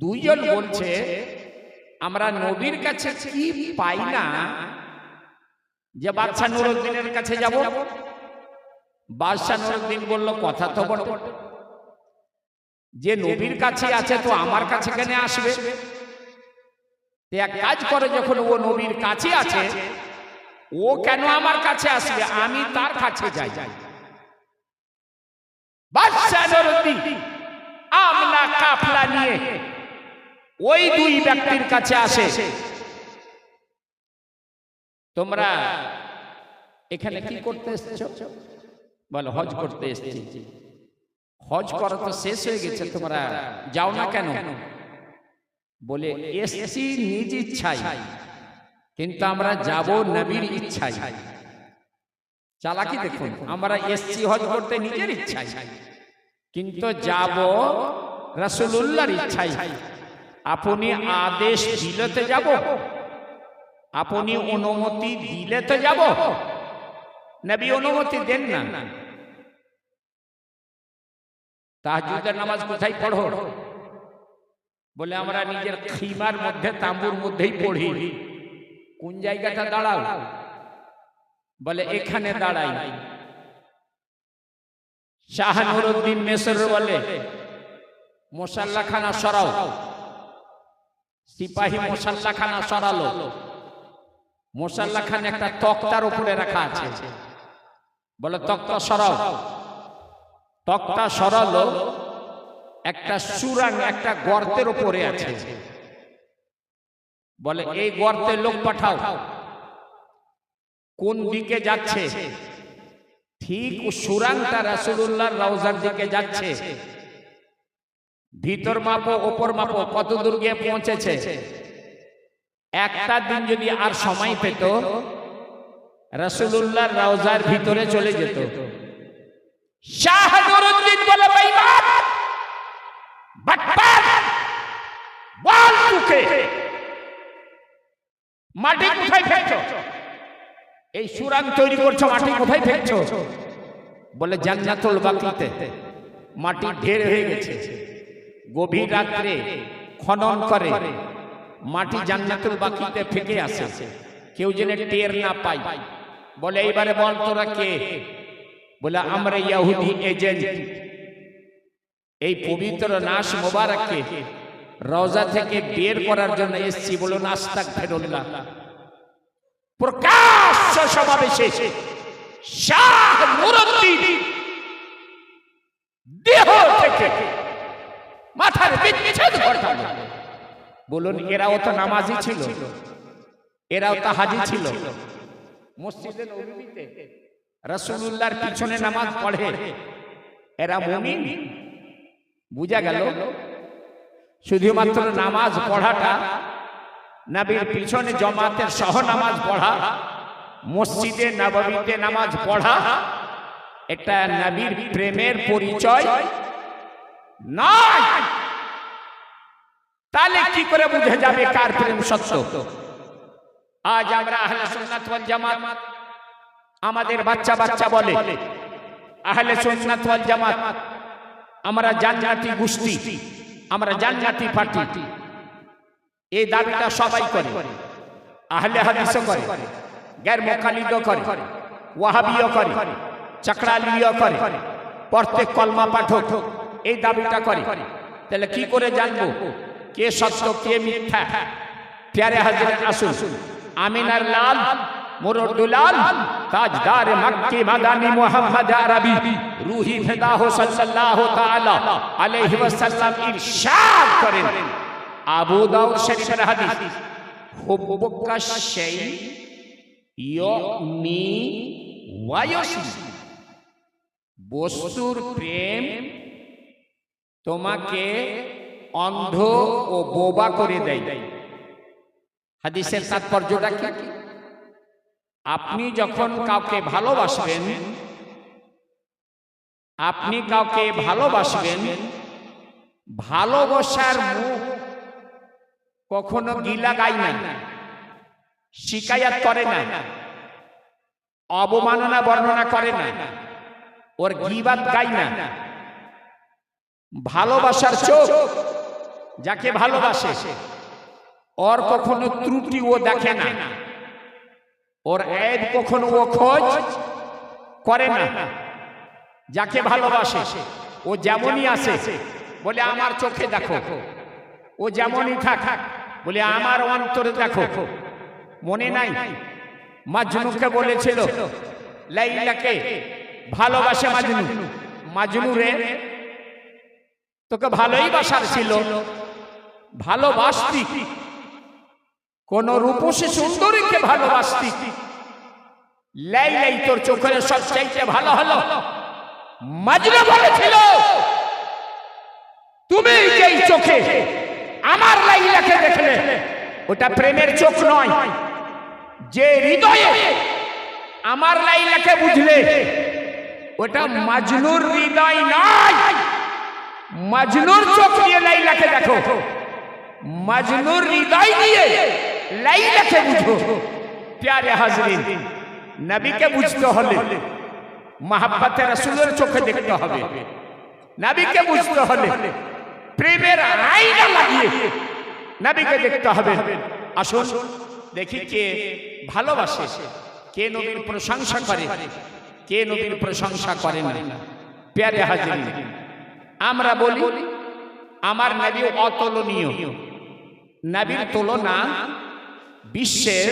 দুইজন বলছে আমরা নবীর কাছে কি পাই না যে বাদশা নুরউদ্দিনের কাছে যাব। বাদশা নুরউদ্দিন বলল, কথা তো বটে, যে নবীর কাছে আছে তো আমার কাছে কেন আসবে? এক কাজ করে, যখন ও নবীর কাছে আছে ও কেন আমার কাছে আসবে, আমি তার কাছে যাই। বাদশা নুরউদ্দিন আমলা কাফলা নিয়ে ওই দুই ব্যক্তির কাছে আসে। তোমরা এখানে কি করতে এসেছো? বলো, হজ করতে এসেছি। হজ করা তো শেষ হয়ে গেছে, তোমরা যাও না কেন? বলে, এসেছি নিজ ইচ্ছায়, কিন্তু আমরা যাব নবীর ইচ্ছায়। চালাকি দেখুন, আমরা এসেছি হজ করতে নিজের ইচ্ছায়, কিন্তু যাব রাসূলুল্লাহর ইচ্ছায়। আপনি আদেশ দিলে তো যাব, আপনি অনুমতি দিলে তো যাব। নবী অনুমতি দেন না। তাহাজ্জুদের নামাজ কোথায় পড়ো? বলে, আমরা নিজের খিমার মধ্যে, তাঁবুর মধ্যেই পড়ি। কোন জায়গাটা দাঁড়াও? বলে, এখানে দাঁড়াই। শাহ নুরউদ্দিন মিসর বলে, মুসাল্লাখানা সরাও। সিপাহী মুসাল্লাখানা সরালো। মুসাল্লাখানা একটা তক্তার উপরে রাখা আছে। বলে, তক্তা সরাও। তক্তা সরালো, একটা সুরাং একটা গর্তের উপরে আছে। বলে, এই গর্তে লোক পাঠাও। কোন দিকে যাচ্ছে? ঠিক সুরাংটা রাসূলুল্লাহর রওজার দিকে যাচ্ছে। ভিতর মাপো, ওপর মাপো, কত দূর গিয়ে পৌঁছেছে। একটা দিন যদি আর সময় পেত, রাসূলুল্লাহর রওজার ভিতরে চলে যেত। শাহ নুরউদ্দিন বলে, বেঈমান, বাটপার, বল তুকে মাটি কোথায় ফেলছো? এই সুরাং তৈরি করছো, মাটি কোথায় ফেলছো? বলে, জান্নাতুল বাকিতে। মাটি ঢের হয়ে গেছে। গভীর রাত্রে খনন করে মাটি জান্নাতুল বাকিতে ফেকে আসে, কেউ যেন টের না পায়। বলে, এইবারে বল তোরা কে? বলে, আমরা ইহুদি এজেন্ট। এই পবিত্র নাস মোবারককে রওজা থেকে বের করার জন্য এসেছি। বলো, আস্তাগফিরুল্লাহ। প্রকাশ্য সমাবেশে শাহ নুরউদ্দিন দেহ থেকে মাথার বিচ্ছেদ ঘটালো। বলুন, এরাও তো নামাজি ছিল, এরাও তো হাজি ছিল। মসজিদে নববীতে রাসূলুল্লাহর পিছনে নামাজ পড়ে, এরা মুমিন। বুঝা গেল, শুধুমাত্র নামাজ পড়াটা, নবীর পিছনে জামাতের সহ নামাজ পড়া, মসজিদে নববীতে নামাজ পড়া, এটা নবীর প্রেমের পরিচয় নয়। তাহলে কি করে বুঝে যাবে কার প্রেম সত্য? আজ আমরা আহলে সুন্নাত ওয়াল জামাত, আমাদের বাচ্চা বাচ্চা বলে আহলে সুন্নাত ওয়াল জামাত, আমরা জান্নাতি গোষ্ঠী, আমরা জান্নাতি পার্টি। এই দাবিটা সবাই করে। আহলে হাদিসও করে, গैर মুকাল্লিদও করে, ওয়াহাবিও করে, চাকরালিও করে, প্রত্যেক কলমা পাঠক এই দাবিটা করে। তাহলে কি করে জানবো কে সত্য কে মিথ্যা? প্যারে হযরত রাসূল আমিনার লাল মুরদ্দুলাল তাজদার মক্কি মাদানী মুহাম্মদ আরবি রূহি ফিদা হো সাল্লাল্লাহু তাআলা আলাইহি ওয়াসাল্লাম ইরশাদ করেন, আবু দাউদ শরীফের হাদিস, হুব্বুকা শাই ইউমি ওয়া ইউসি। বস্তুর প্রেম তোমাকে অন্ধ ও বোবা করে দেয়। হাদিসের তাৎপর্যটা কি? আপনি যখন কাউকে ভালোবাসবেন, আপনি কাউকে ভালোবাসবেন, ভালোবাসার মুখ কখনো গিলা গায় না, শিকায়াত করে না, অবমাননা বর্ণনা করে না, ওর গীবাত গায় না। ভালোবাসার চোখ যাকে ভালোবাসে ওর কখনো ত্রুটি ও দেখে না, ওর ऐब কখনো ও খোঁজ করে না। যাকে ভালোবাসে ও যেমনই আসে বলে আমার চোখে দেখো, ও যেমনই থাক বলে আমার অন্তরে দেখো। মনে নাই মাজনুকে বলেছিল লাইলাকে ভালোবাসে মাজনু, মাজনু রে তোকে ভালোই বাসার ছিল, ভালোবাসতি, কোন রূপসী সুন্দরীকে ভালোবাসতি, লাইলাই তোর চোখের সবচাইতে ভালো হলো। মাজনু বলেছিল তুমি যেই চোখে আমার লাইলাকে দেখলে ওটা প্রেমের চোখ নয়, যে হৃদয়ে আমার লাইলাকে বুঝলে ওটা মাজনুর হৃদয় নয়। মাজনুর চোখ দিয়ে লাইলাকে দেখো, মাজনুর হৃদয় দিয়ে লাইলাকে বুঝো। প্যারে হাজরিন, নবীকে বুঝতে হলে মহব্বতে রাসূলের চোখে দেখতে হবে, নবীকে বুঝতে হলে প্রেমের আয়না লাগিয়ে নবীকে দেখতে হবে। আসুন দেখি কে ভালোবাসে, কে নবীর প্রশংসা করে, কে নবীর প্রশংসা করে না। প্যারে হাজরিন, আমরা বলি আমার নবী অতুলনীয়, নবীর তুলনা বিশ্বের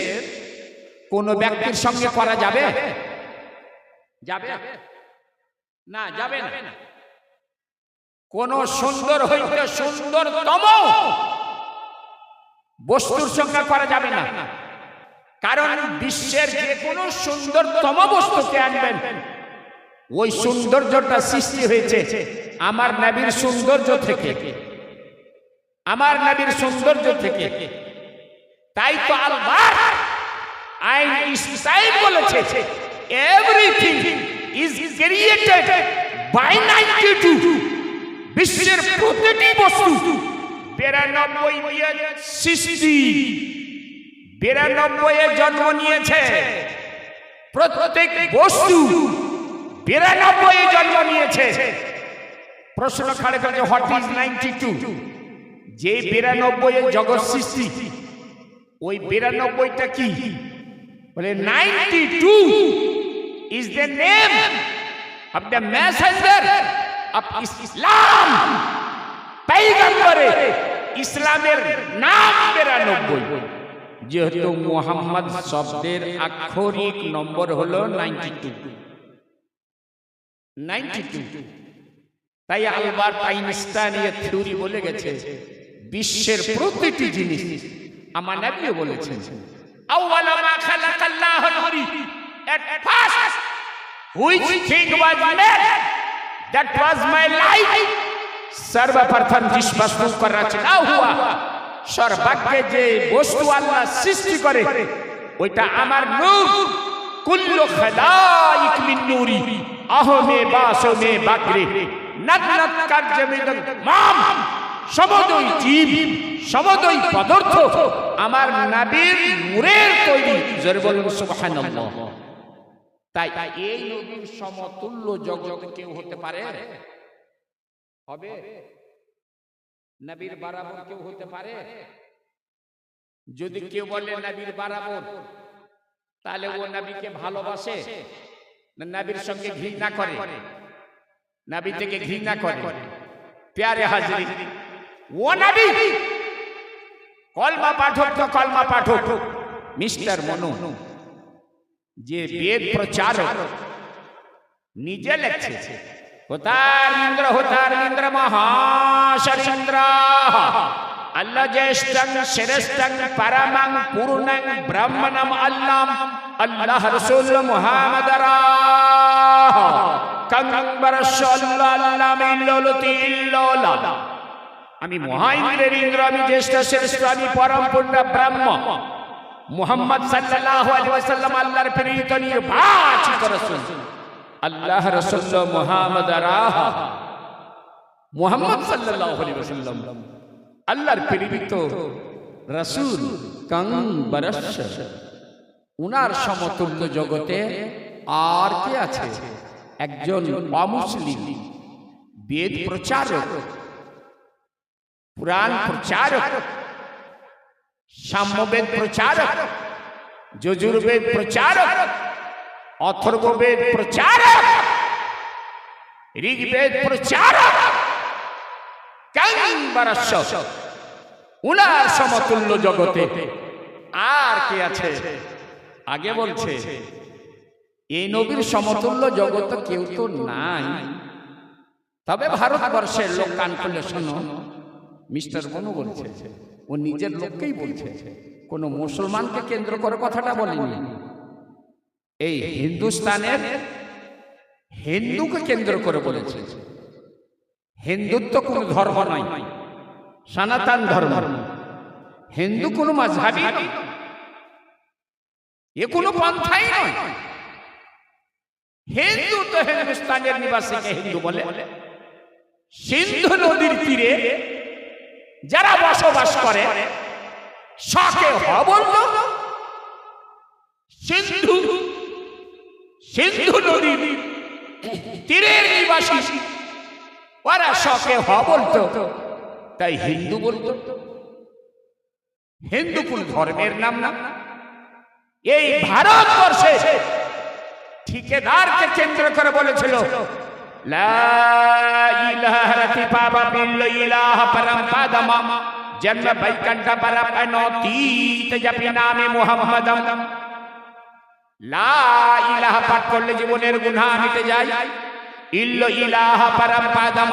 কোন ব্যক্তির সঙ্গে করা যাবে? যাবে না, যাবে না। কোন সুন্দর হইতে সুন্দরতম বস্তুর সঙ্গে করা যাবে না, কারণ বিশ্বের যে কোনো সুন্দরতম বস্তুকে আনবেন ওই সৌন্দর্যটা সৃষ্টি হয়েছে আমার নবীর সৌন্দর্য থেকে, আমার নবীর সৌন্দর্য থেকে। তাই তো আলবার্ট আইনস্টাইন বলেছে এভরিথিং ইজ ক্রিয়েটেড বাই 92। বিশ্বের প্রতিটি বস্তু 92 দিয়ে সৃষ্টি, 92 এ জন্ম নিয়েছে। প্রত্যেক বস্তু 92 এ জন্ম নিয়েছে। প্রশ্ন খাড়ে করে হোয়াট ইজ 92? যে 92 এ জগৎ সৃষ্টি, ওই 92টা কি? বলে 92 is the name of the messenger of Islam। পয়গম্বরে ইসলামের নাম 92। যেহেতু মুহাম্মদ শব্দের আক্ষরিক নম্বর হলো 92, তাই আলবার্ট আইনস্টাইন এর থিওরি বলে গেছে বিশ্বের প্রতিটি জিনিস আমার নবী বলেছেন আউয়াল মা খালাকাল্লাহুল নূরি, at first which thing was made, that was my life। সর্বপ্রথম जिस वस्तु को रचना हुआ, সর্বাগ্যে যে বস্তু আল্লাহ সৃষ্টি করে ওইটা আমার নূর। কুল্লু খালাইক মিন নূরি আহমে বাসমে বাকরে নদনত কারজমিদ মাম। সমদই জীব, সমদই পদার্থ আমার নবীর নূরের তৈরি। জোরে বলুন সুবহানাল্লাহ। তাই এই নবীর সমতুল্য জগতে কেউ হতে পারে? হবে? নবীর বরাবর কেউ হতে পারে? যদি কেউ বলে নবীর বরাবর, তাহলে ও নবীকে ভালোবাসে না নবীর সঙ্গে ঘৃণা করে? নবী থেকে ঘৃণা করে। প্যারে হাজরিন, ও নবী কলমা পাঠক তো কলমা পাঠক মিস্টার মনু, যে বেদ প্রচারক নিজে লেখছে হোতার মহাশরীন্দ্র আল্লাহ জ্যেষ্ঠং শ্রেষ্ঠং পরমং পূর্ণং ব্রহ্মণম আল্লাহ আল্লাহ রাসূল মুহাম্মদ কঙ্গম্বর সাল্লাল্লাহু আলাইহি। আমি মহাইন্দ্রের ইন্দ্র, আমি জ্যেষ্ঠ শ্রেষ্ঠ, আমি পরম পূর্ণ ব্রহ্ম মুহাম্মদ সাল্লাল্লাহু আলাইহি ওয়াসাল্লাম আল্লাহর প্রেরিত নির্বাচিত রাসূল। আল্লাহ রাসূল মুহাম্মদ মুহাম্মদ সাল্লাল্লাহু আলাইহি ওয়াসাল্লাম আল্লাহর প্রেরিত রাসূল কঙ্গম্বর, উনার সমতুল্য জগতে আর কে আছে? একজন অমুসলিম বেদ প্রচারক পুরাণ প্রচারক, সাম্যবেদ প্রচারক, যজুর্বেদ প্রচারক, অথর্ববেদ প্রচারক, ঋগ্বেদ প্রচারক, কাঙ্গবারস্য, উনার সমতুল্য জগতে আর কে আছে? আগে বলছে এই নবীর সমতুল্য জগৎ কেউ তো নাই। তবে ভারতবর্ষের লোক কান খুলে শোনো, মিস্টার বনু বলছে, ও নিজের লোককেই বলছে, কোন মুসলমানকে কেন্দ্র করে কথাটা বলেনি। এই হিন্দুস্তানের হিন্দুকে কেন্দ্র করে বলেছে। হিন্দুত্ব কোন ধর্ম নয়, সনাতন ধর্ম। হিন্দু কোন মাযহাবী নয়, এ কোন পন্থাই নয়। হিন্দু তো হিন্দুস্তানের নিবাসীকে হিন্দু বলে। সিন্ধু নদীর তীরে যারা বসবাস করে শকে বলতো সিন্ধু, সিন্ধু নদীর তীরের নিবাসী, ওরা শকে বলতো, তাই হিন্দু বলতো। হিন্দু কোন ধর্মের নাম না। এই ভারতবর্ষে ঠিকাদারকে কেন্দ্র করে বলেছিল লা ইলাহা তিপাবা বিল ইলাহ পরম পাদম জন্ম বৈকুণ্ঠ পরপনোতীত জপি নামে মুহাম্মদম। লা ইলাহা পাঠ করলে জীবনের গুনাহ মিটে যায়। ইল্লা ইলাহা পরম পাদম,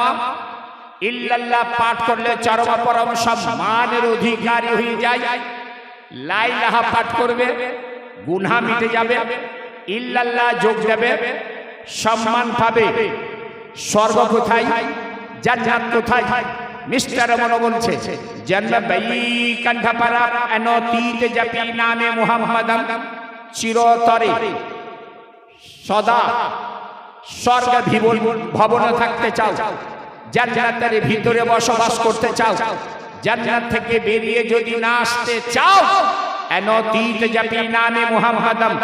ইল্লাল্লাহ পাঠ করলে চরম পরম সম্মানের অধিকারী হয়ে যায়। লা ইলাহা পাঠ করবে, গুনাহ মিটে যাবে। ইল্লাল্লাহ যোগ দেবে, সম্মান পাবে। স্বর্গ কোথায়? জান্নাত কোথায়? মিস্টার মনো বলছে জন্ম বৈকুণ্ঠ পরপনোতীত জপি নামে মুহাম্মদম, চিরতরে সদা স্বর্গ ভবনে থাকতে চাও, জান্নাতের ভিতরে বসবাস করতে চাও, জান্নাত থেকে বেরিয়ে যদি না আসতে চাও, অনতীত জপি নামে মুহাম্মদম,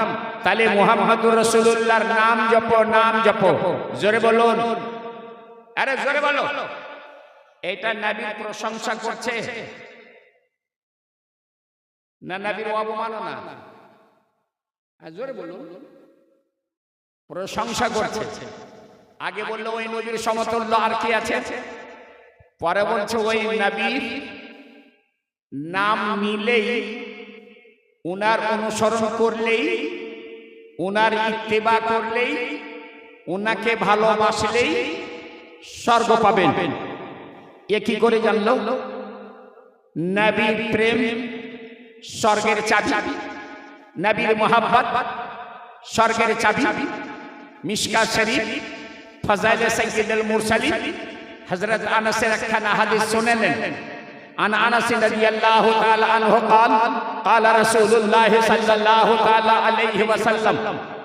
তাহলে মুহাম্মদুর রাসূলুল্লাহর নাম জপো, নাম জপো। জোরে বলুন, আরে জোরে বলো। এটা নবীর প্রশংসা করছে না নবীর অবমাননা? জোরে বলুন, প্রশংসা করছে। আগে বললো ওই নবীর সমতুল্য আর কি আছে, পরে বলছে ওই নবীর নাম নিলেই, উনার অনুসরণ করলেই, উনার ইত্তেবা করলেই, উনাকে ভালোবাসলেই স্বর্গ পাবেন। এ কি করে জানলো? নবীর প্রেম স্বর্গের চাবি, নবীর মুহাব্বত স্বর্গের চাবি। মিশকাত শরীফ ফজাইলে সাইয়্যিদুল মুরসালিন হযরত আনাসের একখানা হাদিস শুনেলেন। عن انس رضي الله تعالى عنه قال قال رسول الله صلى الله تعالى عليه وسلم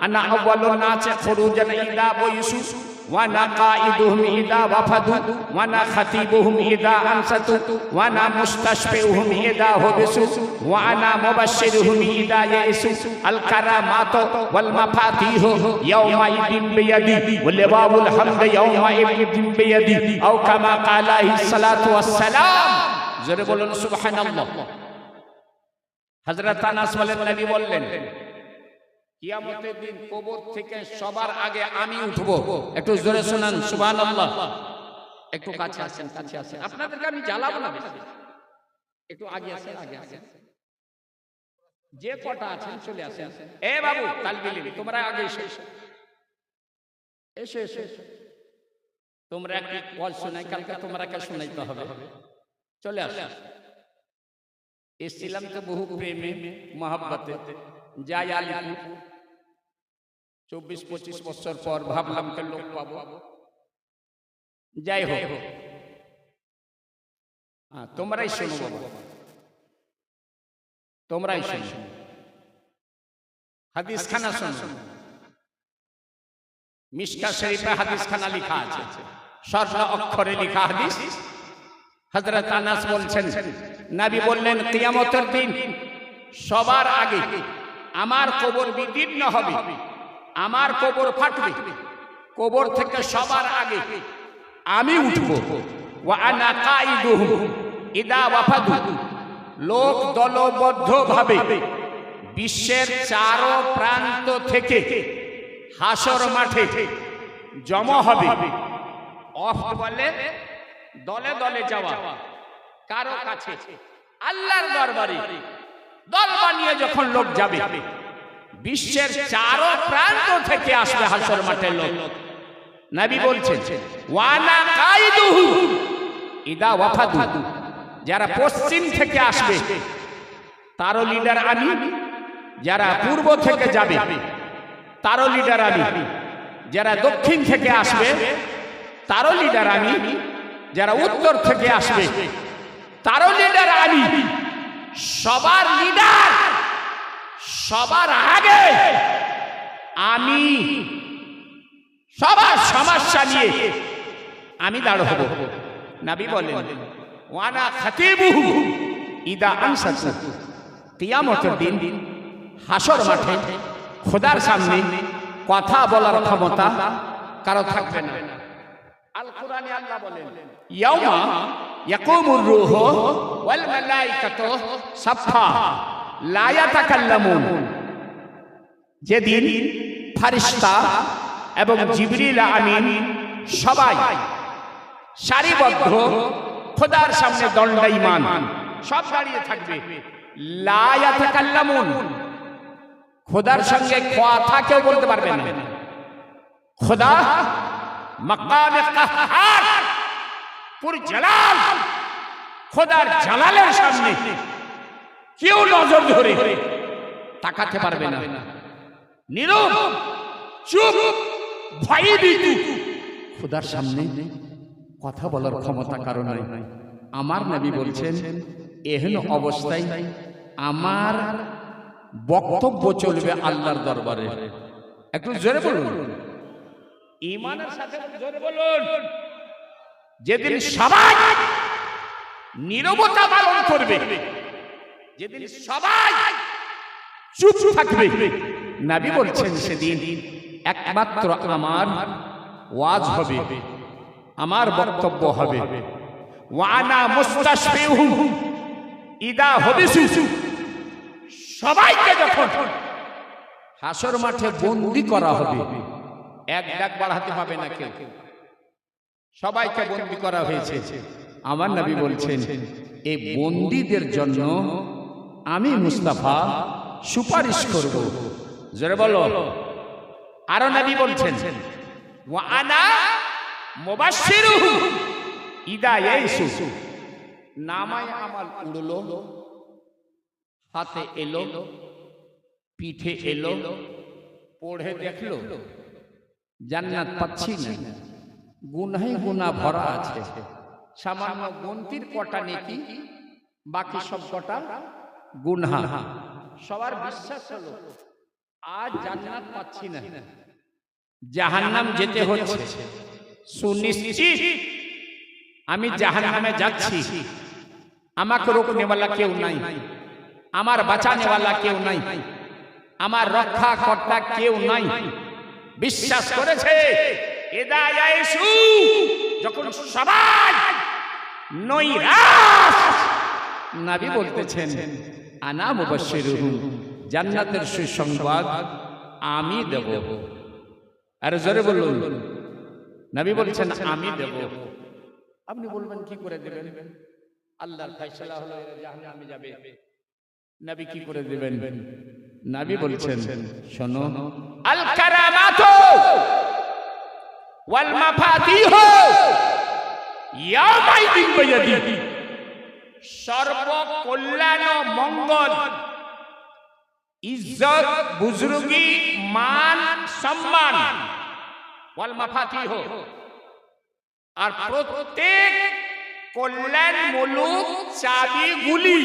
انا اول الناس خروجا الى بيسوس وانا قائدهم اذا وفدوا وانا خطيبهم اذا انصتوا وانا مستشفعهم اذا حبسوا وانا مبشرهم اذا يئسوا الكرامات والمفاتيح يومئذ بيدي ولواء الحمد يومئذ بيدي او كما قال عليه الصلاه والسلام। জোরে বলুন সুবহানাল্লাহ। হযরত আনাস বলেন, নবী বললেন কিয়ামতের দিন কবর থেকে সবার আগে আমি উঠব। একটু জোরে শুনান সুবহানাল্লাহ। একটু কাছে আসেন, কাছে আসেন, আপনাদেরকে আমি জ্বালাবো না বেশি। একটু আগে আসেন, আগে আসেন, যে কটা আছেন চলে আসেন। এ বাবু তালবিল, তোমরা আগে এসো, এসো এসো। তোমরা কি ওয়াজ শোনাই, কালকে তোমরাকে শোনাইতে হবে। চলে আসো। এসছিলাম তো বহু প্রেমে মহাব্বতে, যাই আলিপুর 24-25 বছর পর ভাবলাম কে লোক পাবো। যাই হোক, তোমরাই শোনো বাবা, তোমরাই শোনো। হাদিস খানা শোনো। মিশকাত শরীফে হাদিস খানা লেখা আছে, স্বর্ণ অক্ষরে লেখা হাদিস। হযরত আনাস বলছেন, নবী বললেন কিয়ামতের দিন সবার আগে আমার কবর বিদীর্ণ হবে, আমার কবর ফাটবে, কবর থেকে সবার আগে আমি উঠব। ওয়া আনা কাইদুহুম, ইদা ওয়াফাদু, লোক দলবদ্ধভাবে বিশ্বের চারো প্রান্ত থেকে হাসর মাঠে জমা হবে। ওয়াফদ বলে দলে দলে যাওয়া, কারো কাছে, আল্লাহর দরবারে দল বানিয়ে যখন লোক যাবে, বিশ্বের চারো প্রান্ত থেকে আসবে হাসর মাঠে লোক। নবী বলছেন ওয়ানা কাইদুহু ইদা ওয়াফাদু, যারা পশ্চিম থেকে আসবে তারও লিডার আমি, যারা পূর্ব থেকে যাবে তারও লিডার আমি, যারা দক্ষিণ থেকে আসবে তারও লিডার আমি, যারা উত্তর থেকে আসবে তারও লিডার আমি। সবার লিডার, সবার আগে আমি, সবার সমস্যা নিয়ে আমি দাঁড় হব। নবী বলেন ওয়ানা খাতিবুহু ইদা আনসাতু, কিয়ামতের দিন হাসর মাঠে খোদার সামনে কথা বলার ক্ষমতা কারো থাকবে না। আল কোরআনে আল্লাহ বলেন ইয়াউমা ইয়াকুমুর রূহু ওয়াল মালাইকাতু সাফা লা ইয়াতাকাল্লামুন, যেদিন ফেরেশতা এবং জিবরিল আমিন সবাই সারিবদ্ধ খোদার সামনে দণ্ডায়মান, সব দাঁড়িয়ে থাকবে। লা ইয়াতাকাল্লামুন, খোদার সঙ্গে কথা কেউ বলতে পারবে না। খোদা মাকামে কাহ্হার, পুর জালাল, খোদার জালালের সামনে কেউ নজর ধরে তাকাতে পারবে না। নীরব, চুপ, ভয়ভীত, খোদার সামনে কথা বলার ক্ষমতা কারো নাই। আমার নবী বলছেন এহেন অবস্থায় আমার বক্তব্য চলবে আল্লাহর দরবারে। একটু জোরে বলুন, ঈমানের সাথে জোরে বলুন। যেদিন সবাই নীরবতা পালন করবে, যেদিন সবাই চুপ থাকবে, নবী বলছেন সেদিন একমাত্র আমার ওয়াজ হবে, আমার বক্তব্য হবে। ওয়ানা মুস্তাশফিউহুম ইদা হুবিসু, সবাইকে যখন হাসর মাঠে বন্দী করা হবে, এক ডাক বাড়াতে পাবে না কেউ, সবাইকে বন্দী করা হয়েছে। আমার নবী বলছেন এই বন্দীদের জন্য আমি মুস্তাফা সুপারিশ করব। জোরে বলো। আরো নবী বলছেন ওয়া আনা মুবাশশিরুহু ইদা ইয়াইসু, নামায় আমাল উড়লো, হাতে এলো, পিঠে এলো, পড়ে দেখলো জান্নাত পাচ্ছি না, গুনাহে গুনাহ ভরা আছে, সামান্য গন্তির কটা নেকি, বাকি সব কটা গুনাহ। সবার বিশ্বাস হলো আজ জান্নাত পাচ্ছি না, জাহান্নাম যেতে হচ্ছে, সুনিশ্চিত আমি জাহান্নামে যাচ্ছি। আমাকে রোকনেওয়ালা কেউ নাই, আমার বাঁচানেওয়ালা কেউ নাই, আমার রক্ষা কর্তা কেউ নাই। বিশ্বাস করেছে এদায়াইসু, যখন সবাই নৈরাশ, নবী বলতেছেন আনা মুবাশশিরুহুম, জান্নাতের সুসংবাদ আমি দেব। আর জোরে বলুন, নবী বলছেন আমি দেব। আপনি বলবেন কি করে দেবেন? আল্লাহর ফয়সালা হলো এরা জাহান্নামে যাবে, নবী কি করে দেবেন? নবী বলছেন শোনো, আল কারামাতু ওয়াল মাফাতিহু ইয়াউমাইদিন বিয়াদি, সর্বকল্যাণ ও মঙ্গল, ইজ্জত, বুজুর্গি, মান, সম্মান, ওয়াল মাফাতিহু, আর প্রত্যেক কল্যাণ মূলক চাবিগুলি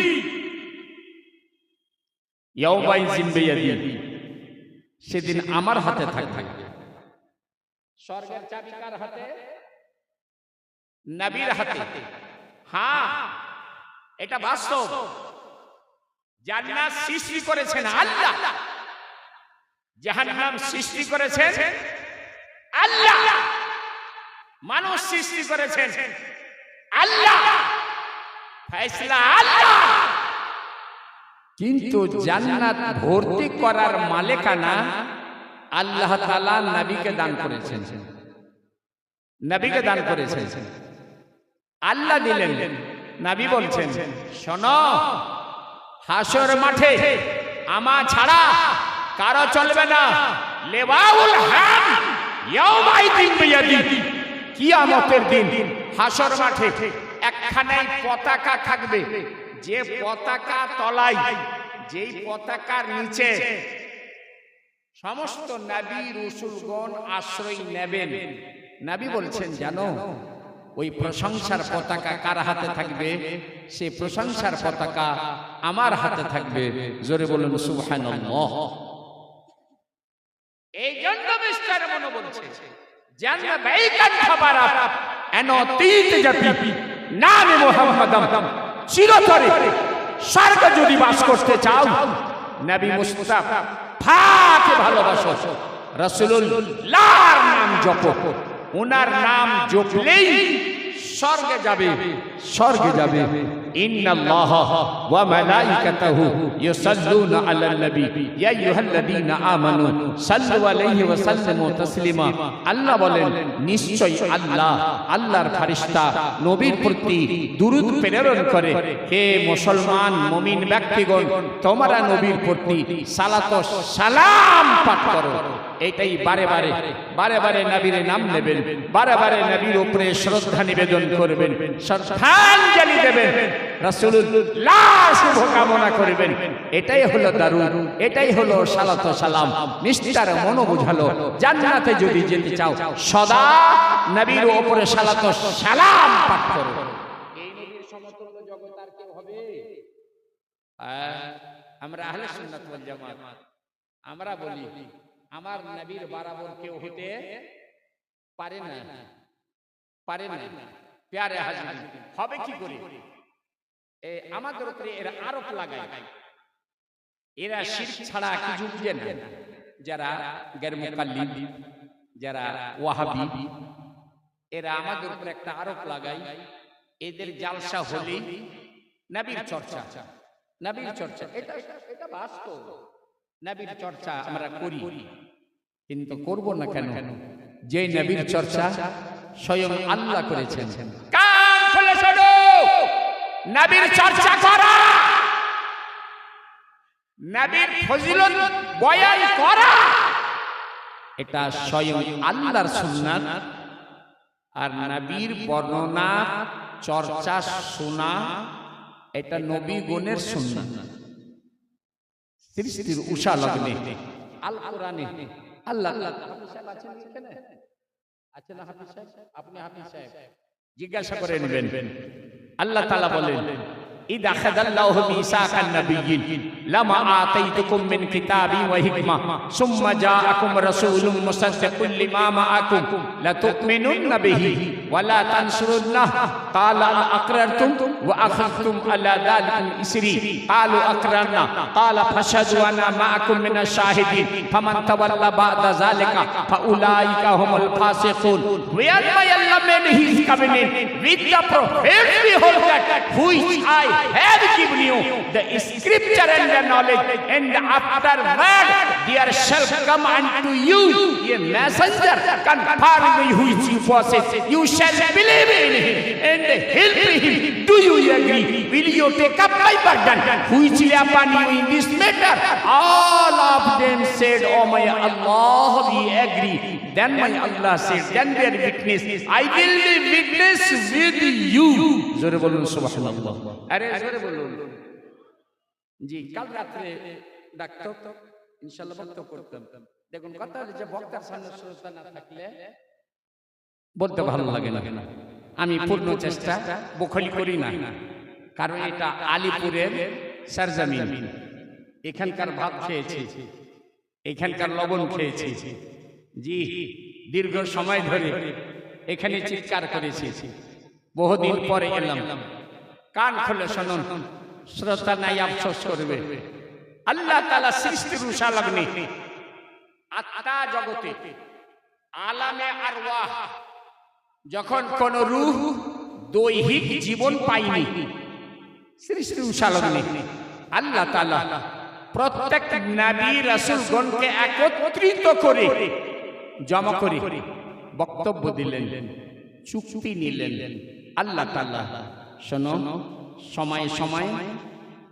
ইয়াউমাইদিন বিয়াদি, সেদিন আমার হাতে থাকবে। স্বর্গের চাবি কার হাতে? নবীর হাতে। হ্যাঁ, এটা বাস্তব। জান্নাত সৃষ্টি করেছেন আল্লাহ, জাহান্নাম সৃষ্টি করেছেন আল্লাহ, মানুষ সৃষ্টি করেছেন আল্লাহ। ফয়সালা আল্লাহ। কিন্তু জান্নাত ভর্তি করার মালিকানা আল্লাহ তাআলা নবীকে দান করেছেন। নবীকে দান করেছেন, আল্লাহ দিলেন। নবী বলছেন, শোনো, হাসর মাঠে আমা ছাড়া কারো চলবে না। লিওয়াউল হাম ইয়াউমাইদিন বিয়াদি, কিয়ামতের দিন হাসর মাঠে একখানে পতাকা থাকবে, যে পতাকা তলায়, যেই পতাকার নিচে সমস্ত নবী রাসূলগণ আশ্রয় নেবেন। নবী বলছেন, জানো ওই প্রশংসার পতাকা কার হাতে থাকবে? সে প্রশংসার পতাকা আমার হাতে থাকবে। জোরে বলুন সুবহানাল্লাহ। এই জন্য মিস্টার মনে বলছে, জান্নাত বাইকান খাবারা এনতীত জাতি নামে মুহাম্মাদাম, চিরতরে স্বর্গ যদি বাস করতে চাও, নবী মুস্তাফা ফাকে ভালোবাসো, রাসূলুল্লাহর নাম জপো। ওনার নাম জপলেই স্বর্গে যাবে, স্বর্গে যাবে। ইন্নাল্লাহা ওয়া মালাইকাতাহু ইউসাল্লুনা আলান নবী ইয়া আইয়ুহাল্লাযীনা আমানু সাল্লু আলাইহি ওয়া সাল্লিমু তাসলিমা। আল্লাহ বলেন, নিশ্চয়ই আল্লাহ, আল্লাহর ফেরেশতা নবীর প্রতি দুরূদ প্রেরণ করে। হে মুসলমান মুমিন ব্যক্তিগণ, তোমরা নবীর প্রতি সালাত ও সালাম পাঠ করো। এটাই বারে বারে বারে বারে নবীর নাম নেবেন, বারে বারে নবীর উপরে শ্রদ্ধা নিবেদন করবেন, শ্রদ্ধাঞ্জলি দেবেন, রাসূলুল্লাহ শুভ কামনা করবেন। এটাই হলো দারুন, এটাই হলো সালাত ও সালাম। মিস্টার মনো বুঝালো, জান্নাতে যদি যেতে চাও সদা নবীর উপরে সালাত ও সালাম পাঠ করো। এই নবীর সমতুল্য জগৎ আর কেউ হবে? আমরা আহলে সুন্নাত ওয়াল জামাত আমরা বলি, আমার নবীর বরাবর কেউ হতে পারে না, পারে না। প্যারে হাজির হবে কি করে? আমাদের উপরে এরা আরোপ লাগায়, এরা শিরক ছাড়া কিছু বুঝে না। যারা গैर মুকাল্লিদ, যারা ওয়াহাবি, এরা আমাদের উপরে একটা আরোপ লাগায়, এদের জালসা হলে নবীর চর্চা, নবীর চর্চা। এটা এটা বাস্তব। নবীর চর্চা আমরা করি, কিন্তু করব না কেন? যে নবীর চর্চা স্বয়ং আল্লাহ করেছেন। কান খুলে শোনো, নবীর চর্চা করা, নবীর ফজিলত বয়ান করা, এটা স্বয়ং আল্লাহর সুন্নাত। আর নবীর বর্ণনা চর্চা শোনা, এটা নবী গণের সুন্নাত। সৃষ্টির উষা লগ্নে আল কোরআনে আল্লাহ জিজ্ঞাসা করে নেবেন। আল্লাহ তাআলা বলেন, ইযা খাযাল্লাহু মিসাকান নাবিয়্যিন লামা আতাইতুকুম মিন কিতাবি ওয়া হিকমা সুম্মা জাআকুম রাসূলুম মুসাদ্দিকুল লিমা মাআকুম লাতু'মিনুন্না বিহি ওয়া লা তানসুরুন্নাহ ক্বালা আকরারতুম ওয়া আখাযতুম আলা যালিকুম ইসরি ক্বালু আকরারনা ক্বালা ফাশহাদু আনা মাআকুম মিনাশ শাহিদিন ফামান তাওয়াল্লা বা'দা যালিকা ফাউলাইকা হুমুল ফাসিকুন। Where my Allah made his covenant with the prophets, behold that which I have given you the scripture and the knowledge, and after that there shall come unto you a messenger confirming which you possess. You shall believe in him and help him. Do you agree? Will you take up my burden which is upon you in this matter? All of them said, Oh my Allah, we agree. Then my Allah said, then bear witness, I will be witness with you. জোরে বলুন সুবহানাল্লাহ। আরে জোরে বলুন। জি, কাল রাতে ডাকতো, ইনশাআল্লাহ বক্তব্য করতাম। দেখুন কথা হলো যে বক্তার সামনে শ্রোতা না থাকলে বলতে ভালো লাগে না। আমি পূর্ণ চেষ্টা বখলি করি না, কারণ এটা আলিপুরের সরজমিন। এখানকার ভাত খেয়েছি, এখানকার লবণ খেয়েছি। জি, দীর্ঘ সময় ধরে এখানে চিৎকার করেছি। বহুদিন পরে এলাম, কান খুলে শুনুন, শ্রোতা নাই আফসোস করবে। আল্লাহ তাআলা সৃষ্টির উষা লগ্নে আত্মা জগতে আলামে আরওয়াহ, যখন কোন রূহ দৈহিক জীবন পায়নি, শ্রী শ্রী উশালগ্নি আল্লাহ তাআলা প্রত্যেক নবী রাসূলগণকে একত্রিত করে জমা করে বক্তব্য দিলেন, চুক্তি নিলেন। আল্লাহ তাআলা শোনো, সময়ে সময়ে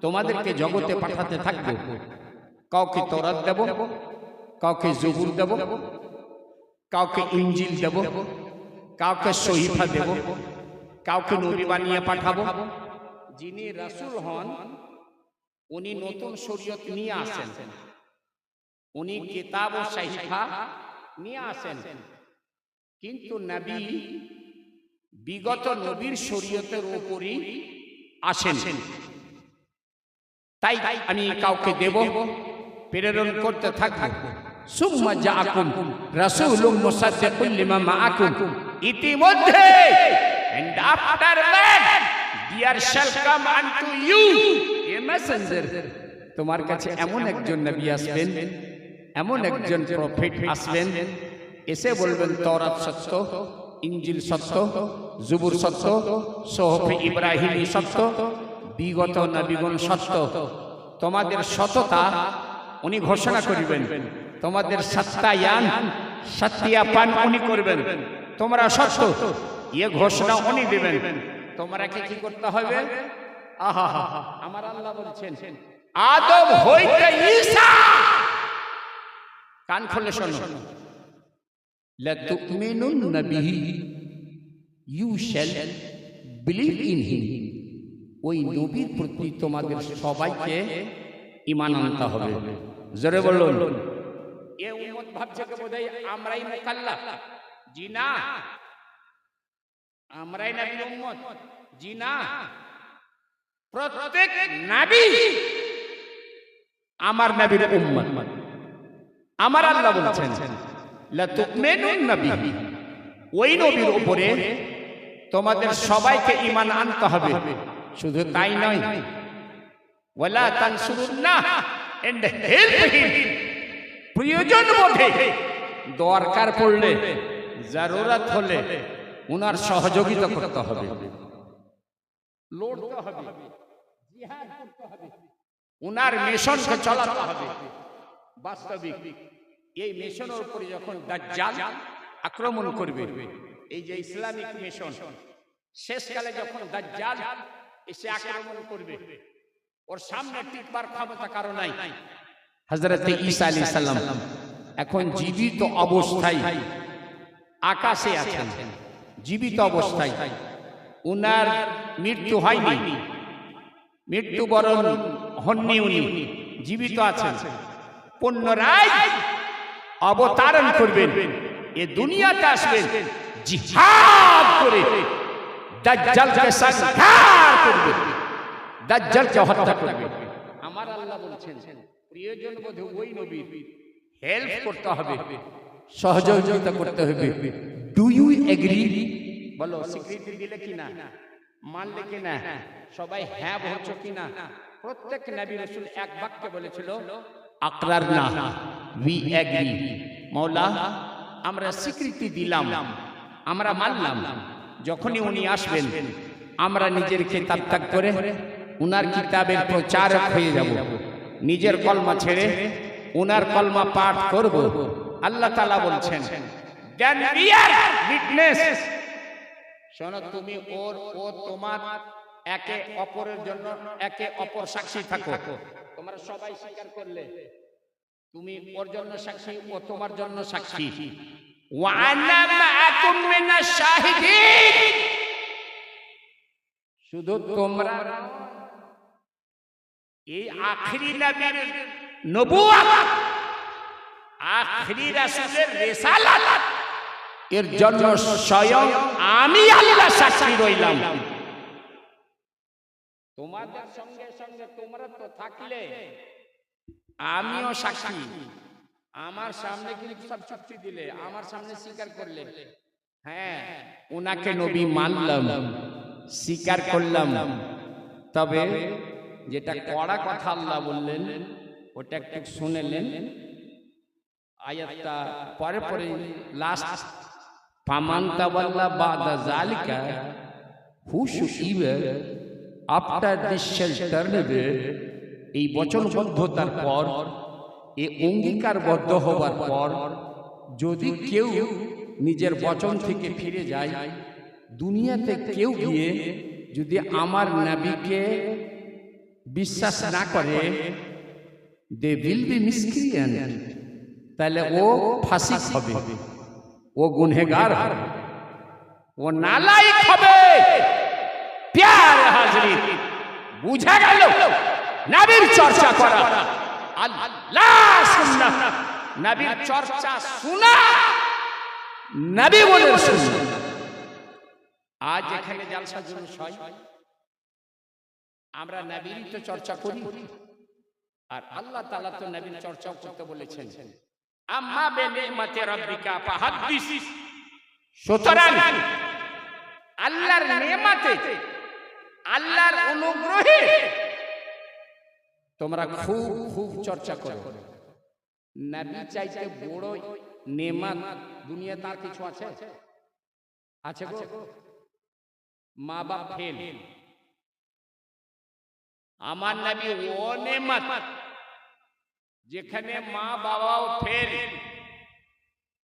তোমাদেরকে জগতে পাঠাতে থাকবো। কাউকে তওরাত দেব, কাউকে জবুর দেব, কাউকে ইনজিল দেব, কাউকে সহিফা দেব, কাউকে নবী বানিয়ে পাঠাবো। যিনি রাসূল হন উনি নতুন শরীয়ত নিয়ে আসেন, উনি কিতাব ও সহিফা নিয়ে আসেন। কিন্তু নবী বিগত নবীর শরীয়তের উপরই আসেন। তাই আমি কাউকে দেব, প্রেরণ করতে থাকবো। সুম্মা জাআকুম রাসূলুম মুসাদ্দিকুল লিমা মাআকুম, ইতিমধ্যে and after that there shall come unto you a messenger, তোমার কাছে এমন একজন নবী আসবেন, এমন একজন প্রফেট আসবেন, এসে বলবেন তওরাত সত্য, ইনজিল সত্য, জবুর সত্য, সুহফে ইব্রাহিমী সত্য, বিগত নবীগণ সত্য। তোমাদের সততা উনি ঘোষণা করিবেন, তোমাদের সত্যায়ন সত্যাপন উনি করবেন। তোমরা সত্য এই ঘোষণা উনি দিবেন। তোমরা কি করতে হবে? আহা, আমার আল্লাহ বলছেন আদম হইতে ঈসা, কান খুলে শোনো, লা তুমিনুন বিহি, you shall believe in him. ওই নবীর প্রতি তোমাদের সবাইকে ঈমান আনতে হবে। জোরে বলুন। এই উম্মত ভাবছে যে বোধহয় আমরাই মুকাল্লাফ। জি না, আমরাই নবীর উম্মত। জি না, প্রত্যেক নবী আমার নবীর উম্মত। আমার আল্লাহ বলছেন লা তুমিনুন বিহি, ওই নবীর উপরে তোমাদের সবাইকে ঈমান আনতে হবে। শুধু তাই নয়, ওয়ালা তানসুরুন্নাহ, এন্ড হেল্প হিম, প্রয়োজন বোধে, দরকার পড়লে, জরুরত হলে উনার সহযোগিতা করতে হবে, লড়তে হবে, জিহাদ করতে হবে, উনার মিশনকে চালাতে হবে। বাস্তবিক এই মিশনের উপরে যখন দাজ্জাল আক্রমণ করবে, এই যে ইসলামিক মিশন, শেষকালে যখন দাজ্জাল এসে আক্রমণ করবে, ওর সামনে টিকবার ক্ষমতা কারো নাই। হযরত ঈসা আলাইহিস সালাম এখন জীবিত অবস্থায় আকাশে আছেন, জীবিত অবস্থায়। উনার মৃত্যু হয়নি, মৃত্যুবরণ হননি, উনি জীবিত আছেন। পুনরায় অবতারণ করবেন, এ দুনিয়াতে আসবেন, জিহাদ করে দাজ্জালকে সংহার করবেন, দাজ্জালকে হত্যা করবেন। আমার আল্লাহ বলছেন প্রয়োজন বোধে ওই নবীর হেল্প করতে হবে, সহযোগিতা করতে হবে। Do you agree? বলো, স্বীকৃতি দিলে কিনা, মানলে কিনা, সবাই হ্যাঁ বলছো কিনা? প্রত্যেক নবী রাসূল এক বাক্যে বলেছিল আকরারনা, উই এগ্রি। মওলা, আমরা স্বীকৃতি দিলাম, আমরা মানলাম। যখনই উনি আসবেন আমরা নিজের কিতাব ত্যাগ করে উনার কিতাবের প্রচারক হয়ে যাব, নিজের কলমা ছেড়ে উনার কলমা পাঠ করব। আল্লাহ তাআলা বলছেন দেন উই আর উইটনেস। শোনো, তুমি ওর ও তোমার একে অপরের জন্য একে অপর সাক্ষী থাকো। তোমরা সবাই স্বীকার করলে তুমি ওর জন্য সাক্ষী, ও তোমার জন্য সাক্ষী। ওয়া আনা মাআকুম মিনাশ শাহিদিন। শুধু তোমরা এই আখেরি নবীর নবুয়ত, আখেরি রাসূলের রিসালাত, এর জন্য স্বয়ং আমি আল্লাহ সাক্ষী রইলাম। তোমাদের সঙ্গে সঙ্গে তোমরা তো থাকলে আমিও সাক্ষী। আমার সামনে কিন্তু সব চুক্তি দিলে, আমার সামনে স্বীকার করলে, হ্যাঁ উনাকে নবী মানলাম, স্বীকার করলাম। তবে যেটা কড়া কথা আল্লাহ বললেন ওটা একটু শুনেলেন। আয়াতটা পরে পরে লাস্ট, ফামান তাওয়াল্লা বাদা যালিকা হুশুইবা after this shall turn away, এই বচনবদ্ধতার পর, এই অঙ্গীকারবদ্ধ হবার পর যদি কেউ নিজের বচন থেকে ফিরে যায়, দুনিয়াতে কেউ গিয়ে যদি আমার নবীকে বিশ্বাস না করে, দে উইল বি মিসক্রিয়েন্ট, তাহলে ও ফাসিক হবে, ও গুনহেগার হবে, ও নালায়েক হবে। প্যার হাজরিন, বুঝা গেল নবীর চর্চা করা আল্লাহ সুন্নাহ, নবীর চর্চা শোনা নবী বলে শুনুন। আজ এখানে জালসা জুলুস হয়, আমরা নবীর তো চর্চা করি, আর আল্লাহ তাআলা তো নবীর চর্চাও করতে বলেছেন। আম্মা বিনিমাতি রাব্বিকা ফাহাদ্দিস, সুতরাং আল্লাহর নেয়ামতে, আল্লাহর অনুগ্রহে তোমরা খুব খুব চর্চা করো। নবী চাইতে বড় নেয়ামত দুনিয়াতে আর কিছু আছে? আছে গো? মা বাপ ফেল, আমার নবী ও নেয়ামত যেখানে মা বাবাও ফেল।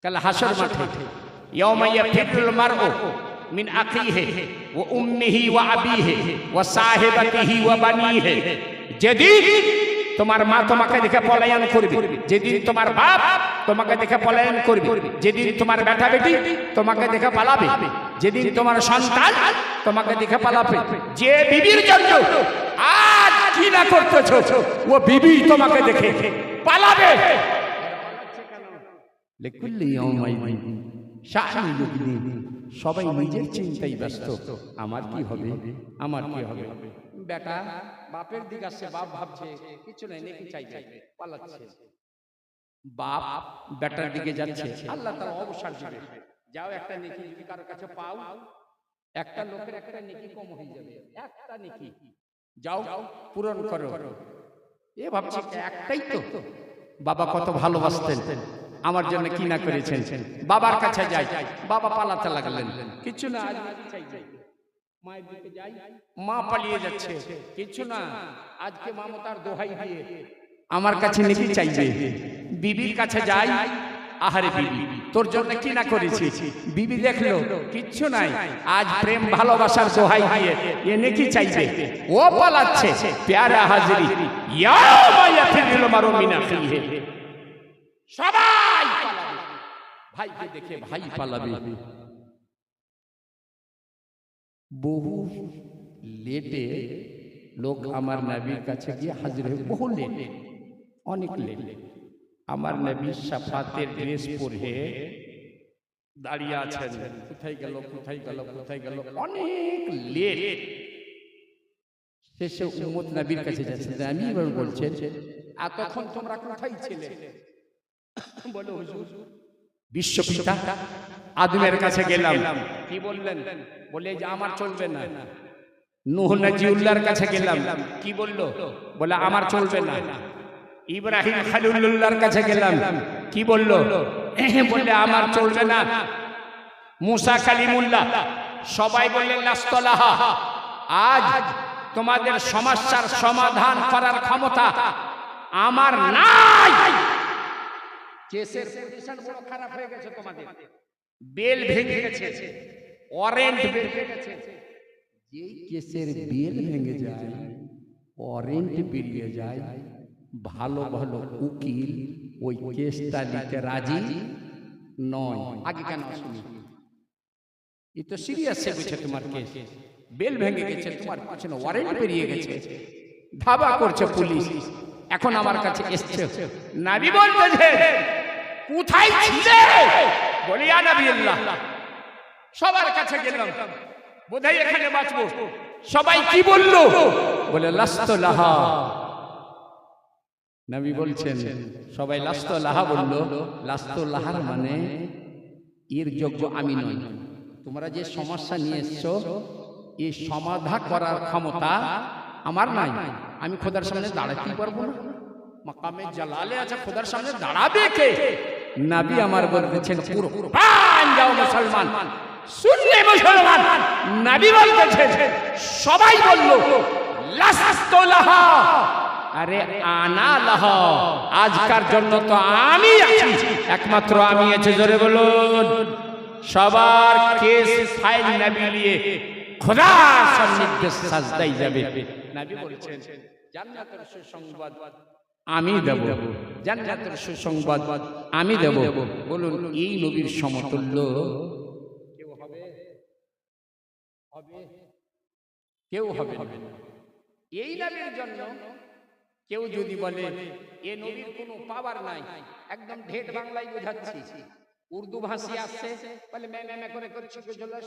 কাল হাসর মাঠে ইয়াউমা ইয়াফিরুল মারউ মিন আখিহি ওয়া উম্মিহি ওয়া আবিহি ওয়া সাহিবাতিহি ওয়া বানিহি, যেদিন তোমার মা তোমাকে দেখে পলায়ন করবে, যেদিন তোমার বাপ তোমাকে দেখে পলায়ন করবে, যেদিন তোমার বেটা বেটি তোমাকে দেখে পালাবে, যেদিন তোমার সন্তান তোমাকে দেখে পালাবে, যে বিবির জন্য আজ কি না করতেছো, ও বিবি তোমাকে দেখে পালাবে। লিকুল্লি ইয়াউমাইদিন শাআনুন ইউগনি, সবাই নিজের চিন্তায় ব্যস্ত, আমার কি হবে, আমার কি হবে। বেটা বাপের দিকে আসছে, বাপ ভাবছে কিছু নাই, নেকি চাইছে, পালাচ্ছে। বাপ বেটার দিকে যাচ্ছে, আল্লাহ তাআলা অবসর দিবে, যাও একটা নেকি যদি কারোর কাছে পাও, একটা লোকের একটা নেকি কম হয়ে যাবে, একটা নেকি যাও পূরণ করো। এ ভাবছে একটাই তো, বাবা কত ভালোবাসতেন, আমার জন্য কি না করেছেন। বাবার কাছে যাই, বাবা পালাতে লাগলেন, কিছু না, আজ নেকি চাইছে। মায়ের দিকে যাই, মা পালিয়ে যাচ্ছে, কিছু না, আজকে মমতার দোহাই দিয়ে আমার কাছে নেকি চাইবে। বিবির কাছে যাই, আহারে বিবি তোর জন্য কি না করেছি, বিবি দেখলো কিচ্ছু নাই, আজ প্রেম ভালোবাসার দোহাই দিয়ে এ নেকি চাইবে, ও পালাচ্ছে। প্যারা হাজরি, ইয়াউমা ইয়াফিরুল মারউ মিন আখিহি, সবাই পালাবে, ভাইকে দেখে ভাই পালাবে। বহু লেটে লোক আমার নবীর কাছে গিয়ে হাজির হয়ে, বহু লেটে, অনেক লেটে আমার নবী শাফাতের ড্রেস পরে দাঁড়িয়ে আছেন, কোথায় গেল কোথায় গেল কোথায় গেল, অনেক লেট। শেষে উম্মত নবীর কাছে যাচ্ছে, আমি এবার বলছেন এতক্ষণ তোমরা কোথায় ছিলে? বলো হুজুর বিশ্বপিতা আদমের কাছে গেলাম, কি বললেন? বলে যে আমার চলবে না। নূহ নজিউল্লাহর কাছে গেলাম, কি বলল? বলে আমার চলবে না। ইব্রাহিম খলিলুল্লাহর কাছে গেলাম, কি বলল? বলে আমার চলবে না। মুসা কালিমুল্লাহ, সবাই বললেন লাস্তলাহা, আজ তোমাদের সমস্যার সমাধান করার ক্ষমতা আমার নাই। কেসের পজিশন বড় খারাপ হয়ে গেছে, তোমাদের বেল ভেঙে গেছে, ওয়ারেন্ট বেরিয়ে গেছে। যেই কেসের বেল ভেঙে যায়, ওয়ারেন্ট বেরিয়ে যায়, ভালো ভালো উকিল ওই কেসটা নিতে রাজি নয়। আগে কেন শুনি? এ তো সিরিয়াস হয়েছে তোমার কেস, বেল ভেঙে গেছে, তোমার পিছনে ওয়ারেন্ট বেরিয়ে গেছে, ধাবা করছে পুলিশ, এখন আমার কাছে এসছে। নবী বলতেছে কোথায় ছিলে? বলি ইয়া নবী আল্লাহ, সবার কাছে গেলাম, বোধহয় এখানে বাঁচবো। সবাই কি বলল? বলে লাস্তু লাহা। নবী বলছেন সবাই লাস্তু লাহা বলল। লাস্তু লাহার মানে এর যোগ্য আমি নই। তোমরা যে সমস্যা নিয়ে এসছো, এই সমাধান করার ক্ষমতা আমার নাই। আমি খোদার সামনে দাঁড়াতেই পারবো না। মাকামে জালালে আছে, খোদার সামনে দাঁড়াবে কে? নবী আমার বলতেছেন পুরো প্রাণ যাও মুসলমান, শুনলে মুসলমান, নবী বলতেছেন সবাই বলল লাস্তু লাহা, আরে আনা লাহা, আজকার জন্য তো আমি আছি, একমাত্র আমি আছি। জোরে বলুন। সবার কেস ফাইল নবী নিয়ে খোদার সান্নিধ্যে সাজদায় যাবে। নবী বলছেন জান্নাতের সুসংবাদ আমি দেব, জান্নাতের সুসংবাদ আমি দেব। বলুন এই নবীর সমতুল্য কেউ হবে? কেউ হবে না। এই নবীর জন্য কেউ যদি বলে এ নবীর কোনো পাওয়ার নাই, একদম ঢেট বাংলায় বোঝাচ্ছি, উর্দু ভাষী আসছে বলে মে করে করছি,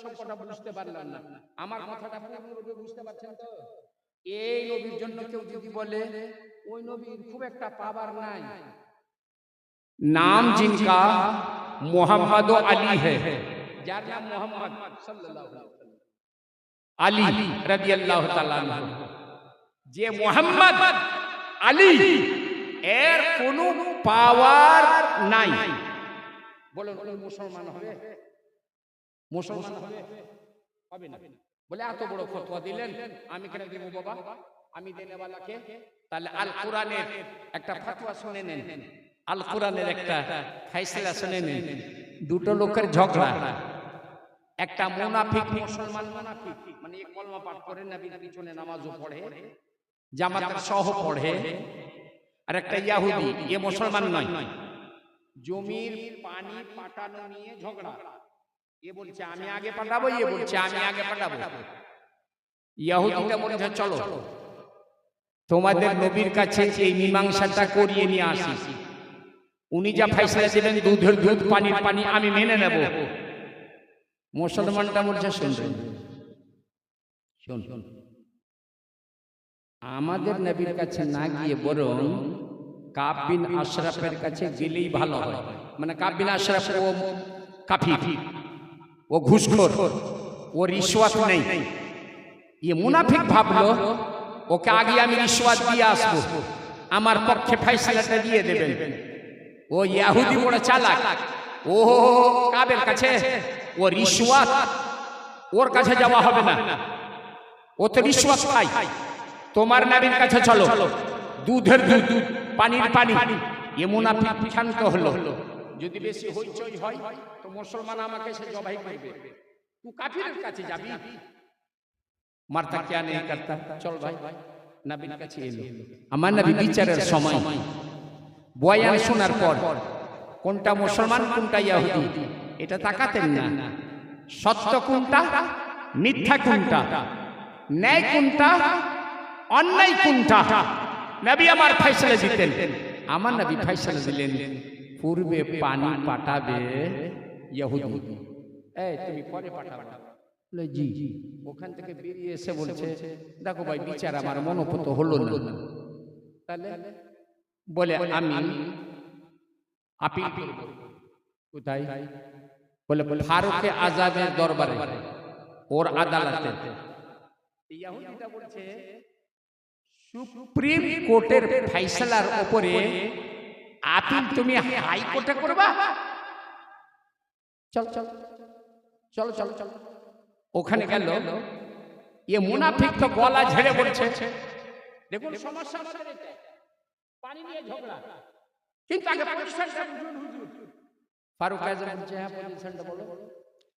সব কথা বুঝতে পারলাম না, আমার কথাটা পুরোপুরি বুঝতে পারছেন তো? এই নবীর জন্য কেউ যদি বলে ওই নবীর খুব একটা পাওয়ার নাই, নাম জিনকা মোহাম্মদ ও আলী है, যার নাম মোহাম্মদ সাল্লাল্লাহু আলাইহি ওয়াসাল্লাম, আলী রাদিয়াল্লাহু তাআলা আনহু, যে মোহাম্মদ আলী এর কোনো পাওয়ার নাই, বলুন মুসলমান হবে? মুসলমান হবে? হবে না। বলে এত বড় ফতোয়া দিলেন, আমি কেন দেব বাবা, আমি দেনেওয়ালাকে? তাহলে আল কোরআনের একটা ফতোয়া শুনে নেন, আল কোরআনের একটা ফায়সালা শুনে নেন। দুটো লোকের ঝগড়া, একটা মুনাফিক, মুসলমান মুনাফিক, মানে এক কলমা পাঠ করে নবীর পিছনে নামাজও পড়ে, জামাতের সহ পড়ে, আর একটা ইহুদি, এ মুসলমান নয়, জমির পানি পাঠানো নিয়ে ঝগড়া, এ বলছে আমি আগে পাঠাবো, এ বলছে আমি আগে পাঠাবো। ইহুদিটা বলছে চলো তোমাদের নবীর কাছে এই মীমাংসাটা করিয়ে নিয়ে আসি, উনি যা ফয়সালা দিবেন দুধের দুধ পানির পানি আমি মেনে নেব। মুসলমানটা বলছে শুন, আমাদের নবীর কাছে না গিয়ে বরং কাব বিন আশরাফের কাছে গেলেই ভালো হয়। মানে কাব বিন আশরাফ ও কাফির, ও ঘুষখোর, ও রিশওয়াত নেই। ये মুনাফিক ভাবলো ওকে আগে আমি রিশওয়াত দিয়ে আসবো, আমার পক্ষে ফয়সালাটা দিয়ে দেবেন। ও ইহুদি বড় চালাক, ও কাবের কাছে ও রিশওয়াত, ওর কাছে যাওয়া হবে না, ও তো রিশওয়াত খায়। তোমার নবীর কাছে চলো, দুধের দুধ পানির পানি। এ মুনাফিক শান্ত হলো, যদি বেশি হইচই হয় তো মুসলমান আমাকে সে জবাই করবে, তুই কাফিরের কাছে যাবি, মারতা क्या नहीं करता, চল ভাই। নবীর কাছে এলো, আমার নবী বিচারের সময় বয়ান শোনার পর কোনটা মুসলমান কোনটা ইহুদি এটা তাকাতেন না, সত্য কোনটা মিথ্যা কোনটা, ন্যায় কোনটা অন্যায় কোনটা, নবী আমার ফয়সালা দিতেন। আমার নবী ফয়সালা দিলেন পূর্বে পানি পাঠাবে ইহুদি, এই তুমি পরে পাঠাবে। জি, ওখান থেকে বেরিয়ে এসে বলছে দেখো ভাই বিচার আমার মনোপুত হলো না, তাহলে বলে আমি আপিল করব। কোথায়? বলে ফারুকে আজমের দরবারে, ওর আদালতে। ইহুদিটা বলছে সুপ্রিম কোর্টের ফয়সালার উপরে আপিল তুমি হাইকোর্টে করবা? চল চল চল চল চল। ওখানে গেল, এ মুনাফিক তো গলা ঝেড়ে বলছে দেখুন সমস্যা আমাদের এটা, পানি নিয়ে ঝগড়া, কিন্তু আগে পজিশনটা বুঝুন হুজুর। ফারুক আজম বলছে হ্যাঁ পজিশনটা বলো।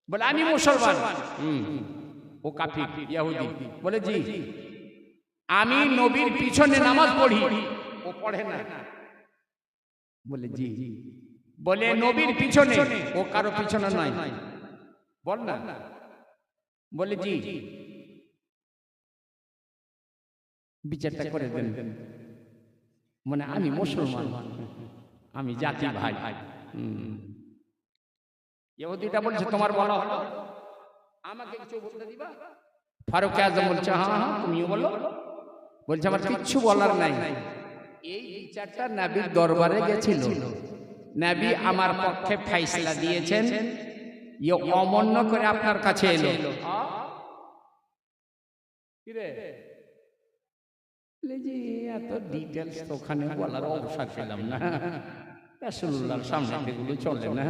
বলে আমি মুসলমান, ও কাফির ইহুদি। বলে জি, আমি নবীর পিছনে নামাজ পড়ি, ও পড়ে না। বলে জি, বলে নবীর পিছনে, ও কারো পিছনে নয়, বল না। বলে জি, বিচারটা করে দেন। মানে আমি মুসলমান, আমি জাতি ভাই। ইহুদিটা বলছে তোমার বলা হলো, আমাকে কিছু বলতে দিবা? ফারুক আজম বলছে হ্যাঁ হ্যাঁ তুমিও বলো। বলছে আমার কিচ্ছু বলার নাই, এই বিচারটা নবীর দরবারে গেছিল, নবী আমার পক্ষে ফয়সালা দিয়েছেন, ইয়ে অমান্য করে আপনার কাছে এলো। কিরে জি এত ডিটেইলস তো ওখানে বলার অবসর পেলাম না, রাসূলুল্লাহর সামনে এগুলো চলে না,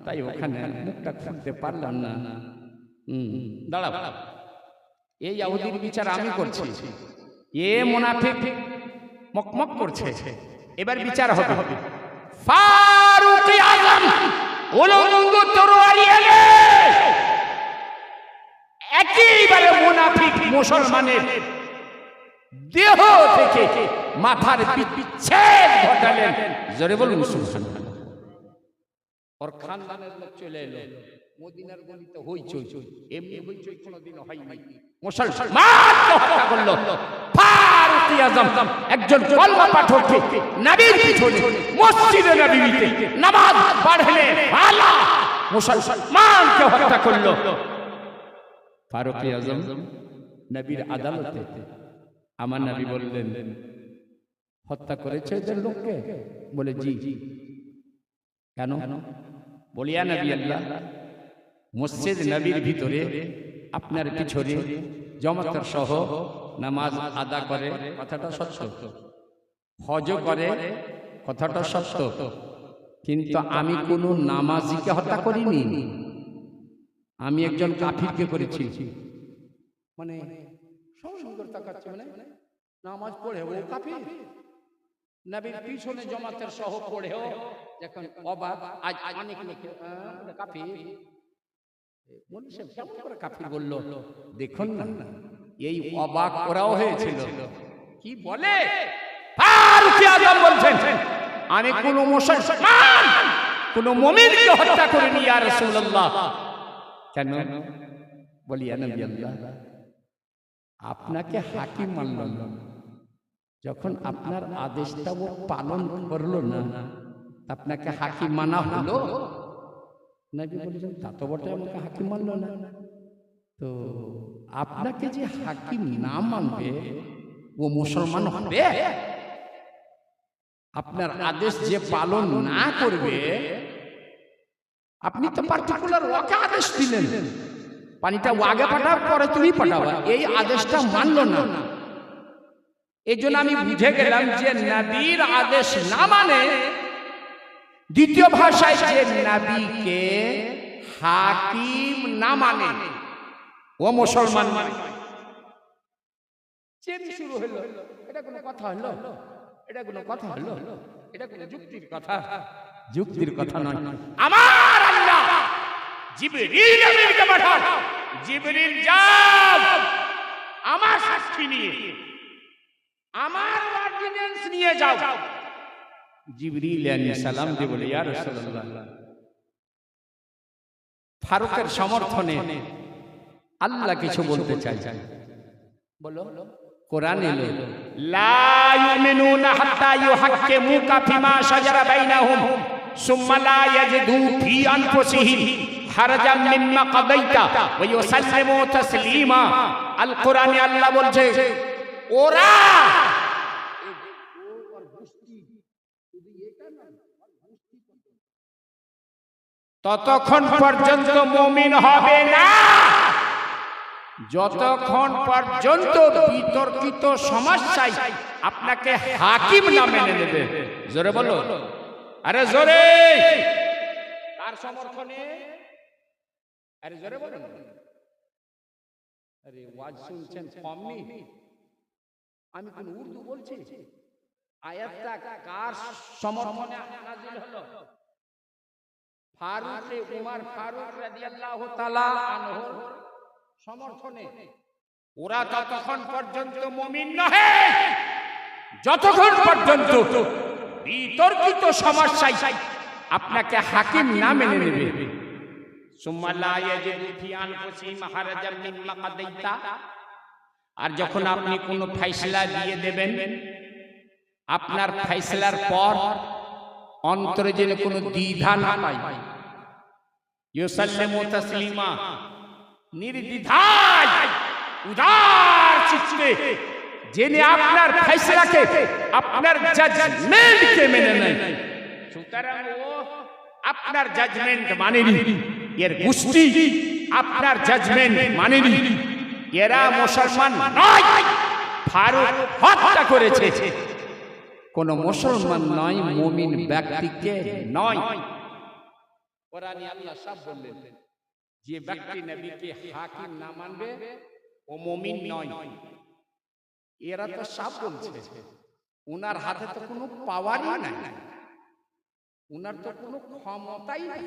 তাই ওখানে মুখটা খুলতে পারলাম না। দাঁড়াও, এই ইহুদির বিচার আমি করছি, এ মুনাফিক মকমক করছে, এবার বিচার হবে। ফারুক আজম উলঙ্গ তরবারি এলে একেবারে মুনাফিক মুসলমানের দেহ থেকে মাথার বিচ্ছেদ ঘটালেন। জোরে বলুন সুবহানাল্লাহ। ওর খানদানের লোক চলে এলো, মদিনার গলিতে হইচই, এমনি হইচই কোনোদিন হয়নি। মুসলমানকে হত্যা করলো। ফারুক আজম একজন কলমা পাঠককে নবীর পিছনে মসজিদে নববীতে নামাজ পড়লে ভালো মুসলমানকে হত্যা করলো। ফারুক আজম নবীর আদালতে, আমার নবী বললেন, হত্যা করেছে এদের লোককে? বলে জি। কেন? বলিয়া নবী আল্লাহ, মসজিদ নবীর ভিতরে আপনার পিছনে জামাতের সহ নামাজ আদা করে, কথাটা সত্য। হজ করে, কথাটা সত্য। কিন্তু আমি কোনো নামাজিকে হত্যা করিনি, আমি একজন কাফিরকে করেছি। মানে সুন্দর তাকাচ্ছে, মানে নামাজ পড়ে ও কাফির, নবীর পিছনে জামাতের সহ পড়েও যখন অবাক। আজ অনেক লোক কাফির, কেমন করে কাফির বললো? দেখুন না, এই অবাক ওরাও হয়েছিল। কি বলে? ফারুক আজম বলছেন, আমি কোন মুসলমান, কোন মুমিনকে হত্যা করিনি ইয়া রাসূলুল্লাহ। কেন? বলি ইয়া নবী আল্লাহ, আপনাকে হাকিম মানলাম, যখন আপনার আদেশটা ও পালন করলো না, আপনাকে হাকিম মানা হলো? নবী বলেছেন, তা তো বটে, আমাকে হাকিম মানলো না। তো আপনাকে যে হাকিম না মানবে ও মুসলমান হবে? আপনার আদেশ যে পালন না করবে, আপনি তো পার্টিকুলার ওকে আদেশ দিলেন, পানিটা আগে পাঠাও পরে তুমি পাঠাবা, এই আদেশটা মানলো না। এই জন্য আমি বুঝে গেলাম যে নবীর আদেশ না মানে, দ্বিতীয় ভাষায় যে নবীকে হাকিম না মানে ও মুসলমান মানে। শুরু হলো, এটা কোনো কথা হলো? এটা কোনো কথা হলো? এটা কোনো যুক্তির কথা? যুক্তির কথা নয়। আমার আল্লাহ জিবরিল আমিনকে পাঠান, জিবরিল যাও আমার সাক্ষী নিয়ে, আমার অর্ডিন্যান্স নিয়ে যাও। জিবরিল আলাইহিস সালাম দিয়ে বলে, ইয়া রাসূলুল্লাহ, ফারুকের সমর্থনে আল্লাহ কিছু বলতে চাই। বলো। কোরআন এলো, লা ইউমিনুনা হাত্তা ইউহাক্কিমুকা ফিমা শাজারা বাইনাহুম সুম্মা লা ইয়াজিদু ফি আনফুসিহিম হারাজাম মিম্মা কাদাইতা ওয়া ইউসাল্লিমু তাসলিমা। আল কোরআনে আল্লাহ বলছে, ওরা ততক্ষণ পর্যন্ত মুমিন হবে না যতক্ষণ পর্যন্ত বিতর্কিত সমস্যায় আপনাকে হাকিম না মেনে নেবে। জোরে বলো, আরে জোরে, তার সমর্থনে, আরে জোরে বলো। আরে ওয়াজ শুনছেন কমনি? আমি কোন উর্দু বলছি? আয়াতটা কার সমর্থনে নাযিল হলো? ফারুক উমর ফারুক রাদিয়াল্লাহু তাআলা আনহুর সমর্থনে। ওরা ততক্ষণ পর্যন্ত মুমিন নহে যতক্ষণ পর্যন্ত বিতর্কিত সমস্যায় আপনাকে হাকিম না মেনে নেবে। সুম্মা লা ইয়াজিদু ফি আনফুসিহিম হারাজাম মিম্মা কাদাইতা। আর যখন আপনি কোনো ফয়সালা দিয়ে দেবেন, আপনার ফয়সালার পর অন্তরে যেন কোনো দ্বিধা না পায়, ইউসাল্লিমু তাসলিমা, নির্দ্বিধায় উদার চিত্তে জেনে আপনার ফয়সালাকে, আপনার জাজমেন্টকে মেনে নেয়। সুতরাং ও আপনার জাজমেন্ট মানেনি, এর গোষ্ঠী আপনার জাজমেন্ট মানেনি, এরা মুসলমান নয়। ফারুক হত্যা করেছে, কোন মুসলমান নয়, মুমিন ব্যক্তিকে নয়। কোরআনে আল্লাহ সব বললেন, যে ব্যক্তি নবীকে হাকিম না মানবে ও মুমিন নয়। এরা তো সব বলছে, উনার হাতে তো কোনো পাওয়ারই নাই, উনার তো কোনো ক্ষমতাই নাই।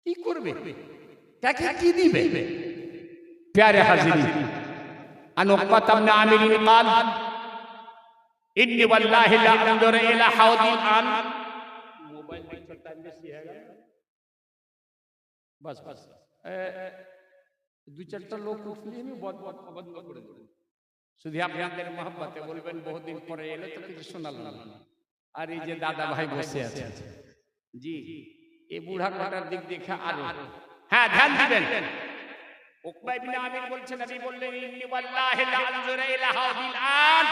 কি করবে, তাকে কি দিবে? প্যারে হাজিরি, আন উকবাত ইবনে আমির قال ইন্নী ওয়াল্লাহি লা আনজুরু ইলা হাউদিল আন। মোবাইল পিকচার টাইম বেশি হয়ে গেল, বাস বাস দু চারটা লোক উঠলে আমি বন্ধ করে দেব। শুধু আপনাদের মহব্বতে বলবেন, বহুদিন পরে এলে তো কিছু শোনালাম। আর এই যে দাদা ভাই বসে আছে, জি এই বুড়া কাটার দিক দেখে আরো, হ্যাঁ ধ্যান দিবেন। উকবা ইবনে আমির বলছেন, নবী বললেন ইন্নী ওয়াল্লাহি লা আনজুরু ইলা হাউদিল আন,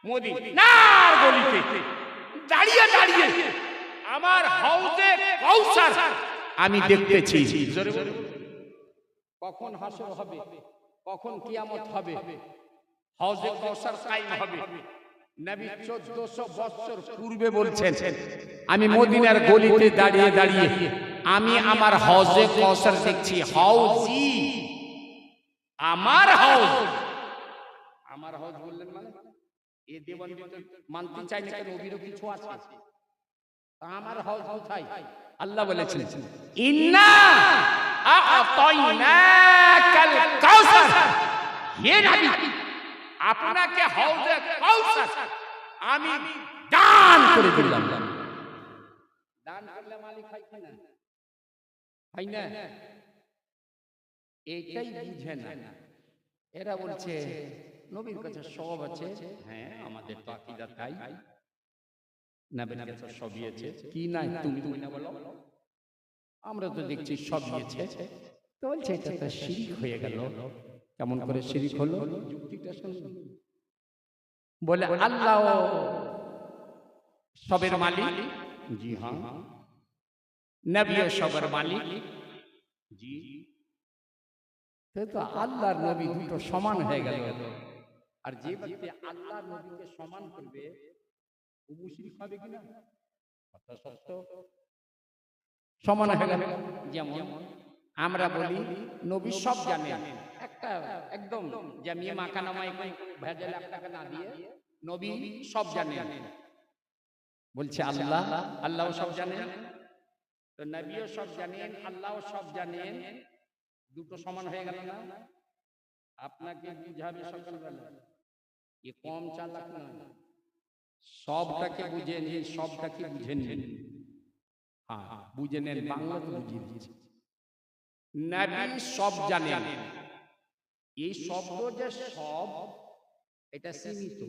মদিনার গলিতে দাঁড়িয়ে দাঁড়িয়ে আমার হাউজে কাউসার আমি দেখতেছি। কখন হাসর হবে, কখন কিয়ামত হবে, হাউজে কাউসার কায়েম হবে। নবী 1400 বছর পূর্বে বলছেন, আমি মদিনার গলিতে দাঁড়িয়ে দাঁড়িয়ে আমি আমার হাউজে কাউসার দেখছি। হাউজি, আমার হাউজ। আমার হাউজ বললেন মানে এ দেওবন্দি তো মানতে চাই না, নবীরও কিছু আছে। আমার হাউজ কোথায়? আল্লাহ বলেছেন, ইন্না আ'তাইনাকাল কাউসার, হে নবী আপনাকে হাউজে কাউসার আমি দান করে দিলাম। দান করলে মালিক হয় কিনা? হয় না? এইটাই বুঝে না এরা। বলছে নবীর কাছে সব আছে। হ্যাঁ, আমাদের তো আকীদা তাই, নবীর কাছে সবই আছে। কি নাই তুমি না বলো, আমরা তো দেখছি সবই আছে। তো বলছে এটা তো শিরক হয়ে গেল। কেমন করে শিরক হলো? যুক্তিটা শুনুন। বলে আল্লাহ সবের মালিক, জি হ্যাঁ। নবীও সবের মালিক, জি। তো আল্লাহর নবী দুটো সমান হয়ে গেল। আর যে ব্যক্তি আল্লাহর নবীকে সমান করবে ও মুশরিক হবে কিনা? কথা সত্য, সমান হয়ে গেল। যেমন আমরা বলি নবী সব জানেন, একটা একদম জামিয়ে মাকানামায় ভেজাল আপনাকে না দিয়ে নবী সব জানেন। বলছে আল্লাহ, আল্লাহও সব জানেন, তো নবীও সব জানেন, আল্লাহও সব জানেন। দুটো সমান হয়ে গেল না? আপনাকে বুঝাবে সকালবেলা, এ কম চালাক নয়, সবটাকে বুঝে নিন, সবটাকে বুঝে নিন। হ্যাঁ বুঝে নেন, বাংলা তো বুঝিয়ে দিয়েছে। নবী সব জানেন, এই শব্দ যে সব, এটা সীমিত,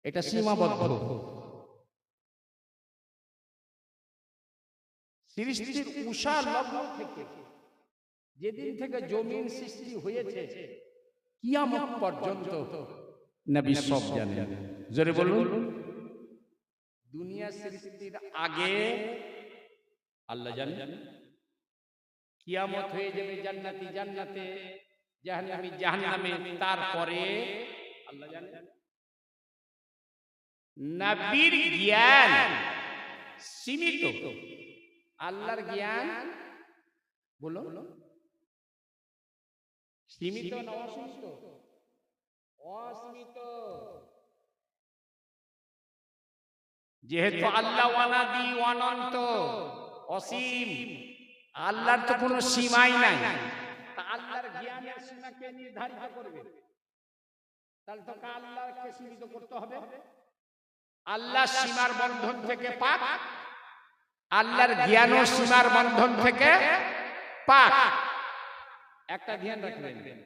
এটা সীমাবদ্ধ। সৃষ্টির উষা লগ্ন থেকে যেদিন থেকে জমিন সৃষ্টি হয়েছে কিয়ামত পর্যন্ত নবী সব জানেন। জোরে বলুন। দুনিয়া সৃষ্টির আগে আল্লাহ জানেন, কিয়ামত হয়ে যাবে জান্নাতি জান্নাতে, জাহান্নামী জাহান্নামে, তারপরে আল্লাহ জানেন। নবীর জ্ঞান সীমিত, আল্লাহর জ্ঞান বলো সীমিত না অসীমিত? অসীমিত। যেহেতু আল্লাহ অনাদি অনন্ত অসীম, আল্লাহর তো কোনো সীমাই নাই। তা আল্লাহর জ্ঞানের সীমাকে নির্ধারিত করবে, তাহলে তো আল্লাহকে সীমিত করতে হবে। আল্লাহ সীমার বন্ধন থেকে পাক, আল্লাহর জ্ঞানও সীমার বন্ধন থেকে পাক। একটা ধ্যান রাখবেন,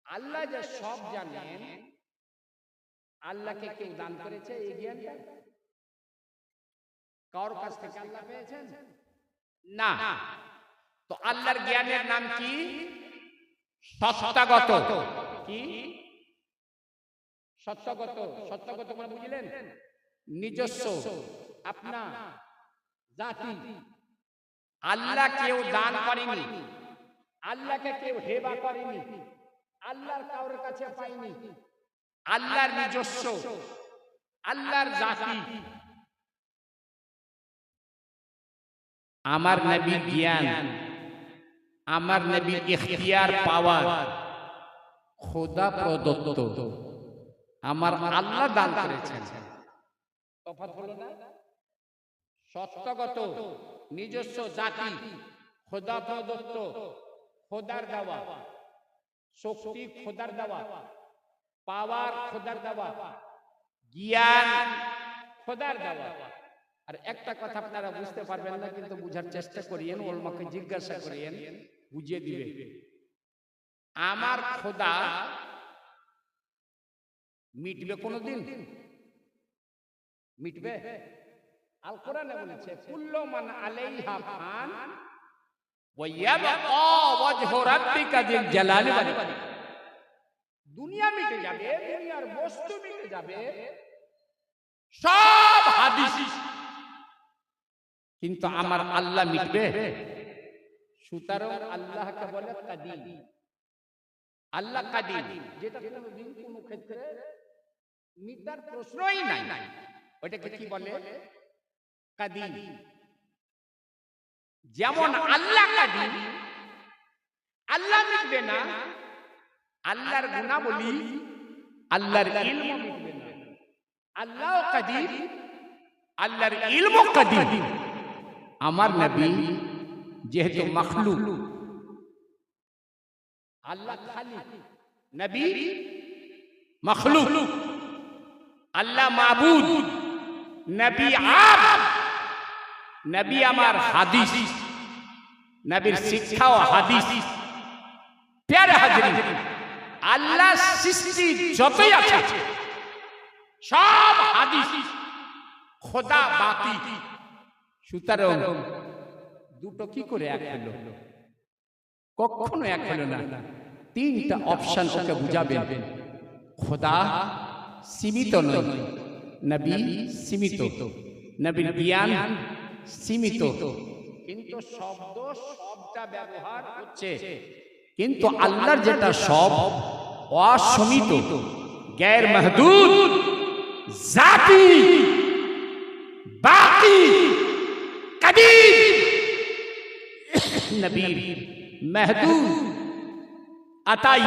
আল্লাহ যে সব জানেন, আল্লাহকে কেউ দান করেছে এই জ্ঞানটা? কার কাছ থেকে আল্লাহ পেয়েছেন? না। তো আল্লাহর জ্ঞানের নাম কি? সত্তাগত। কি সত্তাগত? সত্তাগত মানে বুঝলেন? নিজস্ব, আপনা, জাতি। আল্লাহ কেউ দান করেনি, আল্লাহকে কেউ হেবা করেনি, আল্লাহর কারোর কাছে পাইনি। আল্লাহর নিজস্ব, আল্লাহর জাতি। আমার নবীর জ্ঞান, আমার নবীর ইখতিয়ার পাওয়ার খোদা প্রদত্ত, আমার আল্লাহ দান করেছেন। তফাৎ হলো না? সত্যগত নিজস্ব জাতি, খোদা প্রদত্ত, খোদার দেওয়া শক্তি, খোদার দেওয়া পাওয়ার, খোদার দেওয়া জ্ঞান, খোদার দেওয়া। আর একটা কথা আপনারা বুঝতে পারবেন না, কিন্তু বুঝার চেষ্টা করিয়েন, ওলমাকে জিজ্ঞাসা করিয়েন, বুঝিয়ে দিবে। আমার খোদা মিটবে কোনদিন? মিটবে? আল কোরআনে বলেছে কুল্লু মান আলাইহা ফান ওয়া ইয়াবকা ওয়াজহু রাব্বিকা যিল জালালি ওয়াল ইকরাম। দুনিয়া মিটে যাবে, দুনিয়ার বস্তু মিটে যাবে, সব হাদিস, কিন্তু আমার আল্লাহ মিটবে? সুতরাং আল্লাহকে বলে কাদিম। আল্লাহ কাদিম, যেটা কোনদিন কোন ক্ষেত্রে মিটার প্রশ্নই নাই, ওইটাকে কি বলে? কাদিম। যেমন আল্লাহ কাদিম, আল্লাহ মিটবে না, আল্লাহর গুণাবলী, আল্লাহর ইলম মিটবে না। আল্লাহ কাদিম, আল্লাহর ইলম কাদিম। আমার নবী যেহেতু মখলুক, আল্লাহ খালিক, নবী মখলুক, আল্লাহ মাবুদ, নবী আবদ, নবী আমার হাদিস, নবীর শিক্ষা ও হাদিস। প্যারে হাজরিন, আল্লাহ সৃষ্টি যতই আছে সব হাদিস, খোদা বাকি। সুতরাং দুটো কি করে এক হলো? কখনো এক হলো না। তিনটা অপশন ওকে বুঝাবেন। খোদা সীমিত নয়, নবী সীমিত, নবীর জ্ঞান সীমিত, কিন্তু শব্দ সবটা ব্যবহার হচ্ছে, কিন্তু আল্লাহর যেটা সব অসীমিত, গैर महदूद, जाती, बाकी, कदीर, नबीर, महदूद, अताई।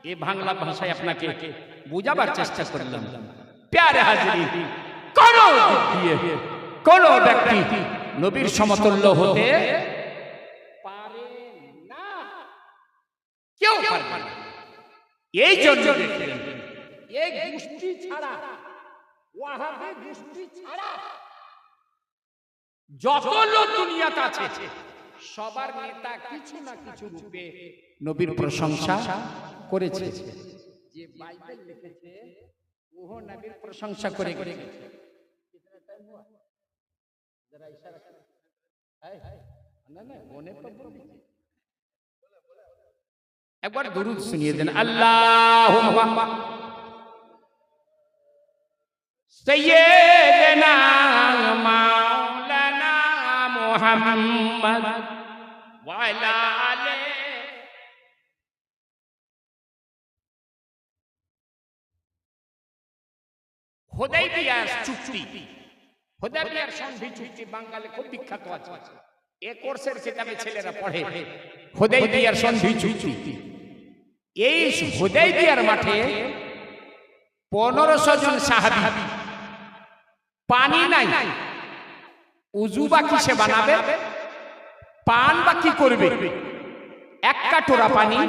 ये बांग्ला भाषाয় আপনাকে বোঝাবার চেষ্টা করলাম। প্যারে হাজরিন, কোন ব্যক্তি নবীর সমতুল্য হতে পারে না, কেউ পারবে না। এই জন্য এই গোষ্ঠী ছাড়া, ওয়াহাবি গোষ্ঠী ছাড়া যত লোক দুনিয়াতে আছে, সবার নেতা কিছু না কিছু রূপে নবীর প্রশংসা করেছে। যে বাইবেল লিখেছে ও নবীর প্রশংসা করে গেছে। कितना टाइम हुआ जरा इशारा कर। है ना ना होने पर बोल दीजिए। एक बार दुरूद सुनिए देना। अल्लाहुम्मा सय्यदना मौलाना मुहम्मद व अला आले। হুদাইবিয়ার চুক্তি, হুদাইবিয়ার সন্ধি চুক্তি বাঙালি খুব বিখ্যাত আছে। এই কোর্সের কিতাবে ছেলেরা পড়ে হুদাইবিয়ার সন্ধি চুক্তি। এই হুদাইবিয়ার মাঠে 1500 জন সাহাবী, পানি নাই, উযু বা কিসে বানাবে, পান বা কি করবে, এক কাটোরা পানি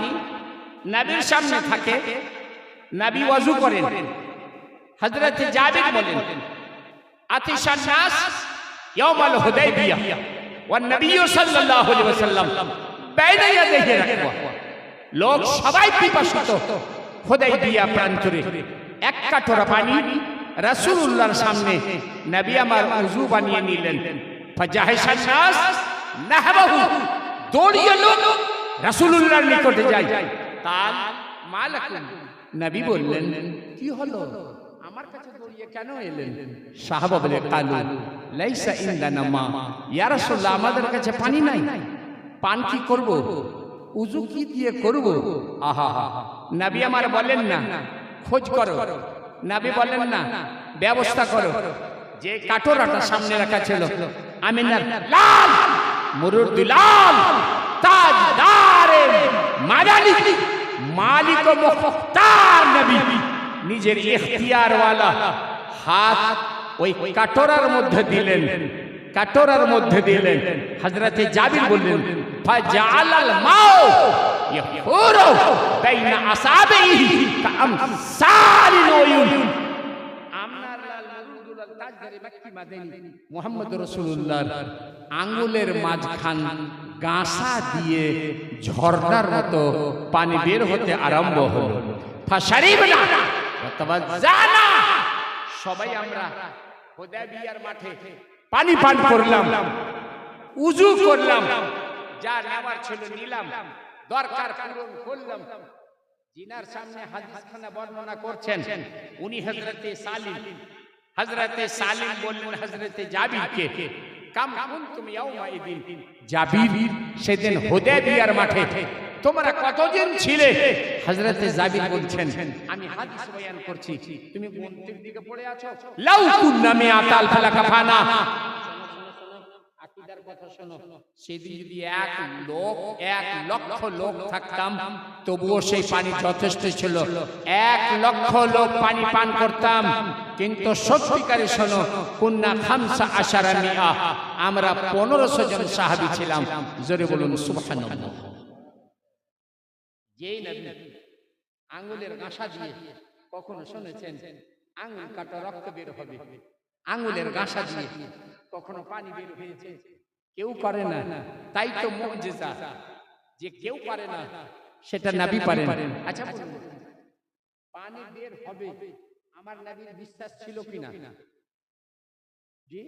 নবীর সামনে থাকে, নবী ওযু করেন। হযরত জাবির বলেন আতিশান নাস ইয়াউমাল হুদাইবিয়া ওয়ান নবী সাল্লাল্লাহু আলাইহি ওয়াসাল্লাম বাইনা ইয়াদাইহি রাখওয়া। লোক সবাই পিপাসিত হুদাইবিয়া প্রান্তরে, এক কাটোরা পানি রাসূলুল্লাহর সামনে নবী আমার ওযু বানিয়ে নিলেন। ফাজাহাশান নাস নাহবাহু, দৌড়িয়ে লোক রাসূলুল্লাহর নিকটে যায়। কাল মালাকুন, নবী বললেন কি হলো, আমার কাছে দৌড়িয়ে কেন এলেন? সাহাবা বলে কালু লাইসা ইনদানা মা, ইয়া রাসূলুল্লাহ আমাদের কাছে পানি নাই, পান কি করব, উযু কি দিয়ে করব? আহা, নবী আমার বলেন না খোঁজ করো। নবী বলেন না, ব্যবস্থা করো। যে কাটোরাটা সামনে রাখা ছিল আমিনার লাল মুরুদুলাল তাজদারে মাদানি মালিক ও মুখতার নবী নিজের ইখতিয়ার ওয়ালা হাত ওই কাটোরার মধ্যে দিলেন, কাটোরার মধ্যে দিলেন। হযরতে জাবির বললেন ফাজালাল মাউ ইয়াহুরু বাইনা আসাবিহি কাআমসালিল উয়ুন। আমনার লাল মুরুদুলাল তাজদারে মক্কি মাদানি মুহাম্মদুর রাসূলুল্লাহর আঙ্গুলের মাঝখান গাঁসা দিয়ে ঝর্ণার মতো পানি বের হতে আরম্ভ হলো। ফাশারিবনা ওয়া তাওয়াজ্জানা, সবাই আমরা হুদায়বিয়ার মাঠে পানি পান করলাম, উযু করলাম, যা নেওয়ার ছিল নিলাম, দরকার পূরণ করলাম। জিনার সামনে হাদিসখানা বর্ণনা করছেন উনি হযরতে সালিম। হযরতে সালিম বললেন হযরতে জাবিরকে, কাম কুনতুম ইয়াউমা ইদিন, জাবির সেদিন হুদায়বিয়ার মাঠে তোমরা কতদিন ছিলে? হযরতে জাবির বলছেন আমি হাদিস বয়ান করছি, তুমি কোন দিকে পড়ে আছো? লাউ কুন্না মিআতাল ফালাকাফানা, আকীদার কথা শোনো। সেদিন যদি 1 লক্ষ লোক থাকতাম তবুও সেই পানি যথেষ্ট ছিল। 1 লক্ষ লোক পানি পান করতাম। কিন্তু সত্যিকারে শোনো, কুন্না 15 মিআ, আমরা 1500 জন সাহাবী ছিলাম। জোরে বলুন সুবহানাল্লাহ। যেই নবী আঙ্গুলের গাঁসা দিয়ে, কখনো শুনেছেন আঙ্গুল কাটা রক্ত বের হবে? আঙ্গুলের গাঁসা দিয়ে কখনো পানি বের হয়েছে? কেউ পারে না। তাই তো মুজিজা, যে কেউ পারে না সেটা নবী পারেন। আচ্ছা বলুন, পানি বের হবে আমার নবীর বিশ্বাস ছিল কিনা? জি,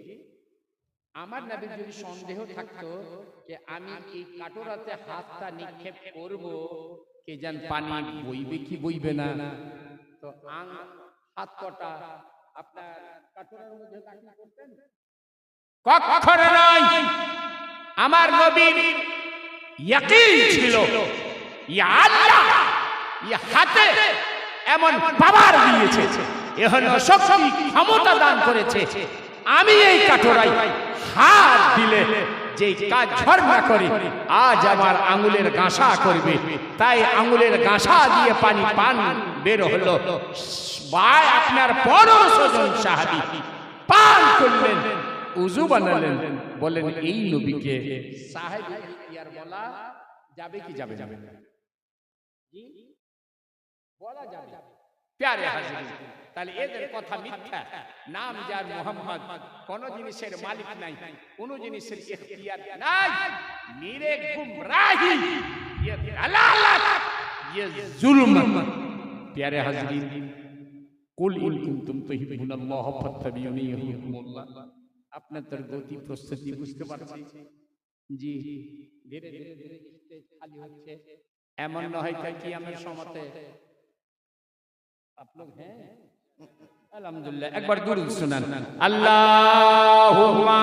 আমার নবীর যদি সন্দেহ থাকতো যে আমি এই কাটোরাতে হাতটা নিক্ষেপ করব, কে জান পানি বইবে কি বইবে না, তো হাত কটা আপনার কাটোরার মধ্যে দাখিল করতেন? কখনো নয়। আমার নবীর ইয়াকিন ছিল, ইয়া আল্লাহ ইয়া হাতে এমন পাওয়ার দিয়েছে, এমন শক্তি ক্ষমতা দান করেছে, আমি এই কাটোরায় হাত দিলে যে কাজ ঝরনা করে আজ আমার আঙ্গুলের গাঁসা করবে। তাই আঙ্গুলের গাঁসা দিয়ে পানি পান বের হলো। ভাই আপনার 1500 জন সাহাবী পান করলেন, উযু বানালেন। বলেন এই নবীকে সাহাবী ইখতিয়ার বলা যাবে কি যাবে না? জি বলা যাবে। প্যারে হাজির, তাহলে এদের কথা মিথ্যা। নাম যার মুহাম্মদ, কোন জিনিসের মালিক নাই, কোন জিনিসের ইখতিয়ার নাই। নিরে গুমরাহি, ইয়ে দালালাত, ইয়ে জুলম। প্যারে হাজির, কুল ইন কুনতুম তুহিব্বুনাল্লাহ ফাত্তাবিউনি ইউহিব্বুকুমুল্লাহ। আপনাদের গতি প্রস্তুতি বুঝতে পারছি? জি, ধীরে ধীরে ধীরে স্টেজ খালি হচ্ছে। এমন নয় যে কিয়ামের সময়তে आप लोग हैं अल्हम्दुलिल्लाह। एक बार दुरूद सुनान, अल्लाहुम्मा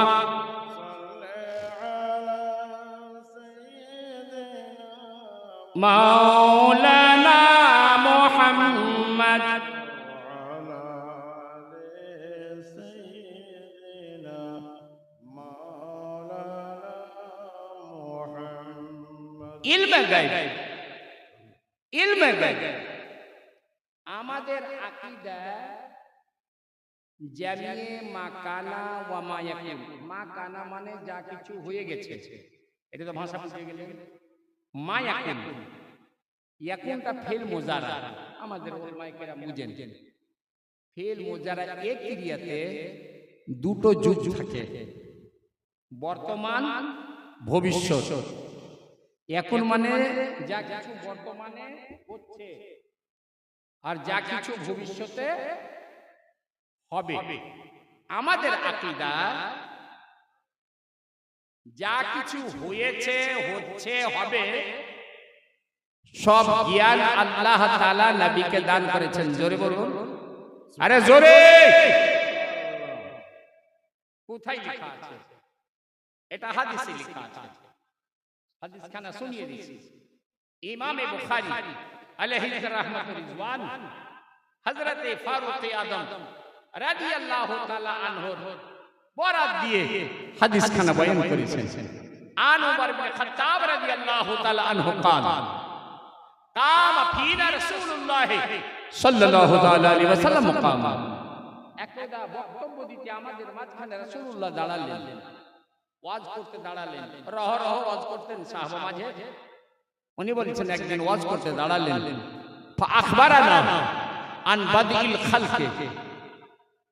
मौलाना मुहम्मद इल्म गायब, इल्म गायब। আমাদের আকীদা জামিয়ে মাকানা ওয়া মা ইয়াকুন। মাকানা মানে যা কিছু হয়ে গেছে, এটা তো ভাষা বুঝে গেলেন। মা ইয়াকুন, ইয়াকুনটা ফেল মুজারা, আমাদের উলামায়ে কেরাম বুঝেন। ফেল মুজারা এক ক্রিয়াতে দুটো যুগ থাকে, বর্তমান ভবিষ্যৎ। ইয়াকুন মানে যা কিছু বর্তমানে হচ্ছে আর যা কিছু ভবিষ্যতে হবে। আমাদের আকীদা যা কিছু হয়েছে, হচ্ছে, হবে সব জ্ঞান আল্লাহ তাআলা নবীকে দান করেছেন। জোরে বলুন, আরে জোরে। কোথায় লেখা আছে? এটা হাদিসে লেখা আছে। হাদিসখানা শুনিয়ে দিচ্ছি। ইমাম বুখারী আলাইহি রাহমাতুর রিজওয়ান হযরতে ফারুক আদম রাদিয়াল্লাহু তাআলা আনহুর বরাত দিয়ে হাদিস খানা বয়ান করেছেন। আন উমর ইবনে খাত্তাব রাদিয়াল্লাহু তাআলা আনহু قال قام فينا رسول الله সাল্লাল্লাহু তাআলা আলাইহি ওয়াসাল্লাম قام একদা বক্তব্য দিতে আমাদের মাঝখানে রাসূলুল্লাহ দাঁড়ালেন, ওয়াজ করতে দাঁড়ালেন। রহ রহ ওয়াজ করতেন সাহাবা মাঝে। উনি বলছেন একদিন ওয়াজ করতে দাঁড়ালেন, ফাআখবারানা আন বাদিল খালকে,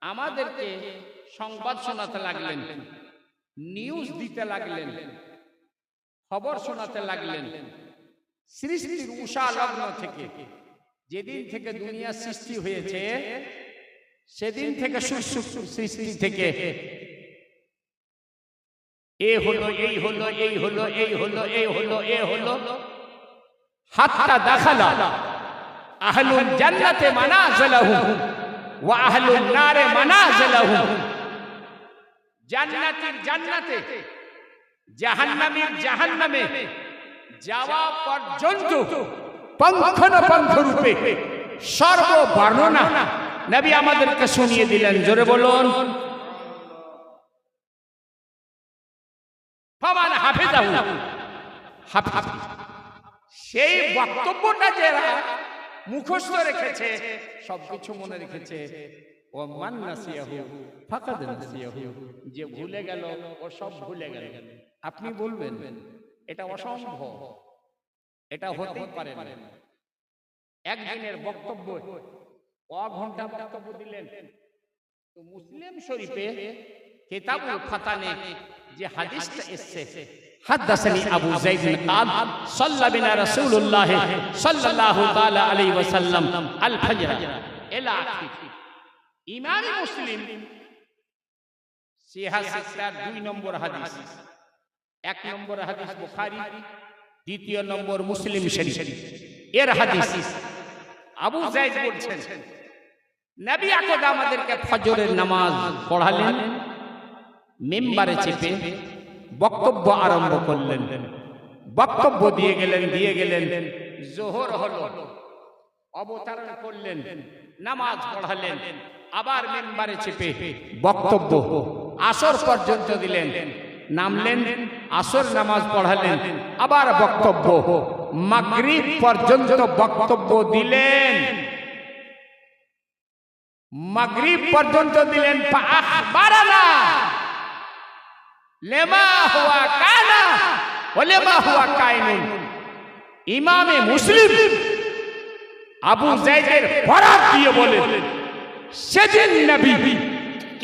আমাদেরকে সংবাদ শোনাতে লাগলেন, নিউজ দিতে লাগলেন, খবর শোনাতে লাগলেন সৃষ্টির উষা লগ্ন থেকে, যেদিন থেকে দুনিয়া সৃষ্টি হয়েছে সেদিন থেকে সৃষ্টি থেকে এ হলো এই হলো এই হলো এই হলো এই হলো এ হলো হাত্তা দাখালা আহলুল জান্নাতে মানাজিলাহু ওয়া আহলুন নারে মানাজিলাহু, জান্নাতীর জান্নাতে, জাহান্নামীর জাহান্নামে যাওয়া পর্যন্ত পঙ্খানুপঙ্খ রূপে সর্ব বর্ণনা নবী আমাদেরকে শুনিয়ে দিলেন। জোরে বলুন। ফামান হাফিজাহু, হাফিজ সেই বক্তব্যটা যারা মুখস্থ রেখেছে, সবকিছু মনে রেখেছে, ও মান নাসিয়াহু ফাকাদ নাসিয়াহু, যে ভুলে গেল ও সব ভুলে গেল। আপনি বলবেন এটা অসম্ভব, এটা হতেই পারে না। একদিনের বক্তব্য ঘন্টা বক্তব্য দিলেন। তো মুসলিম শরীফে কিতাবুল ফাতানে যে হাদিসটা এসেছে, হাদাসানি আবু যায়েদ قال صلى بنا رسول الله صلى الله تعالى عليه وسلم الفجر الى اخر। ইমাম মুসলিম সিহাহ 2 নম্বর হাদিস, 1 নম্বর হাদিস বুখারী, 2 নম্বর মুসলিম শরীফ এর হাদিস। আবু যায়েদ বলছেন নবী আকরাম আমাদেরকে ফজরের নামাজ পড়ালেন, মিম্বারে চেপে বক্তব্য আরম্ভ করলেন, বক্তব্য দিয়ে গেলেন। জোহর হলো, অবতরণ করলেন, নামাজ পড়ালেন, আবার মিম্বারে চেপে বক্তব্য আসর পর্যন্ত দিলেন, নামলেন, আসর নামাজ পড়ালেন, আবার বক্তব্য, মাগরিব পর্যন্ত বক্তব্য দিলেন, মাগরিব পর্যন্ত দিলেন। ফাআখবারানা লিমা হুয়া কানা ওয়া লিমা হুয়া কাইনুন। ইমামে মুসলিম আবু যায়েদের বরাত দিয়ে বলেন, সেদিন নবী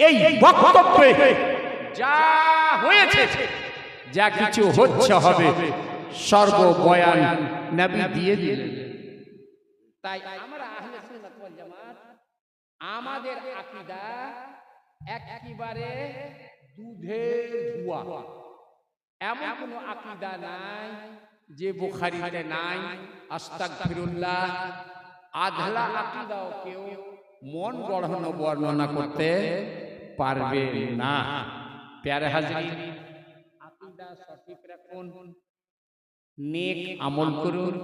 এই বক্তব্যে যা হয়েছে, যা কিছু হচ্ছে হবে, সর্ব বয়ান নবী দিয়ে দিলেন। তাই আমরা আহলে সুন্নাত ওয়াল জামাত, আমাদের আকীদা একেবারে দুধের ধোয়া। এমন কোন আকীদা নাই যে বুখারীতে নাই। আস্তাগফিরুল্লাহ, আধলা আকীদাও কেউ মন গড়ানো বর্ণনা করতে পারবে না। প্যারে হাজরিন, আকীদা সঠিক রাখুন, নেক আমল করুন,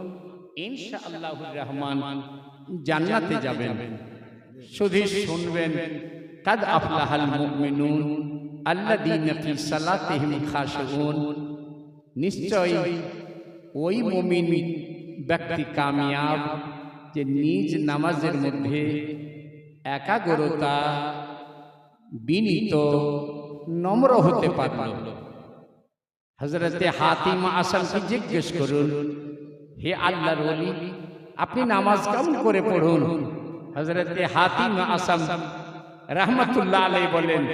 ইনশাআল্লাহুর রহমান জান্নাতে যাবেন। শুধু শুনবেন, কাদ আফলাহাল মুমিনুন আল্লাযীনা ফি সালাতিহিম খাশিউন, নিশ্চয় ওই মুমিন ব্যক্তি কামিয়াব যে নিজ নামাজের মধ্যে একাগ্রতা, বিনীত, নম্র হতে পারল। হযরতে হাতিম আসামকে জিজ্ঞেস করুন, হে আল্লাহর ওলি, আপনি নামাজ কেমন করে পড়ুন? হযরতে হাতিম আসাম রাহমাতুল্লাহ আলাইহি বলেন,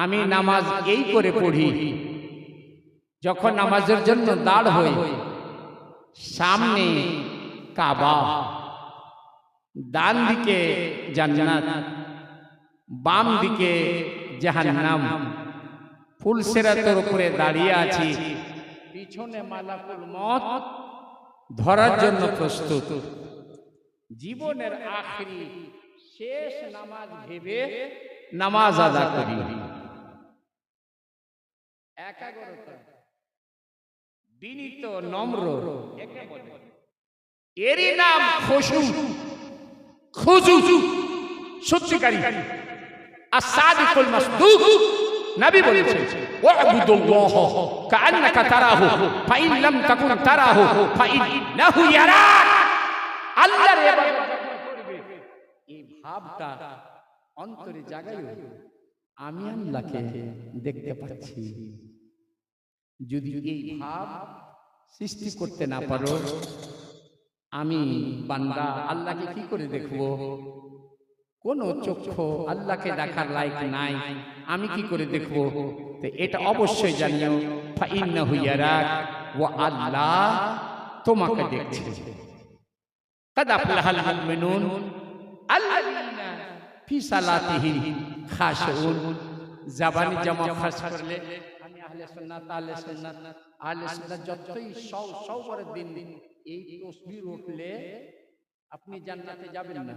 আমি নামাজ এই করে পড়ি, যখন নামাজের জন্য দাঁড় হই, সামনে কাবা, ডান দিকে জান্নাত, বাম দিকে জাহান্নাম, ফুলসিরাতের উপরে দাঁড়িয়ে আছি, পিছনে মালাকুল মউত ধরার জন্য প্রস্তুত। জীবনের আখেরি শেষ নামাজ ভেবে নামাজ আদা করি। একাগ্রতা, বিনীত, নম্র, একে বলে। এরই নাম খুশু। খুজু সত্যিকারী আস-সাদিকুল মাসদুক নবী বলেছেন ওয়াবুদুল্লাহ কাআন্নাকা তারাহু ফাইন লাম তাকুন তারাহু ফাইন্নাহু ইয়ারাক। আল্লাহর ইবাদত যখন করবে এই ভাবটা অন্তরে জাগাইও, আমি আল্লাহকে দেখতে পাচ্ছি। যদি এই ভাব সৃষ্টি করতে না পারো, আমি বান্দা আল্লাহকে কি করে দেখবো? কোন চক্ষু আল্লাহকে দেখার লায়ক নাই, আমি কি করে দেখবো? তো এটা অবশ্যই জানিও ফাইন্নাহু ইয়ারাক, ওয়া আল্লাহ তোমাকে দেখছে। কাদ আফলাহাল মুমিনুন আল্লাযীনা ফি সালাতিহিম খাশিউন। জবানি জমা খাস করলে আমি আহলে সুন্নাত যতই সওবরের দিন এই তাসবিহ উঠলে আপনি জান্নাতে যাবেন না।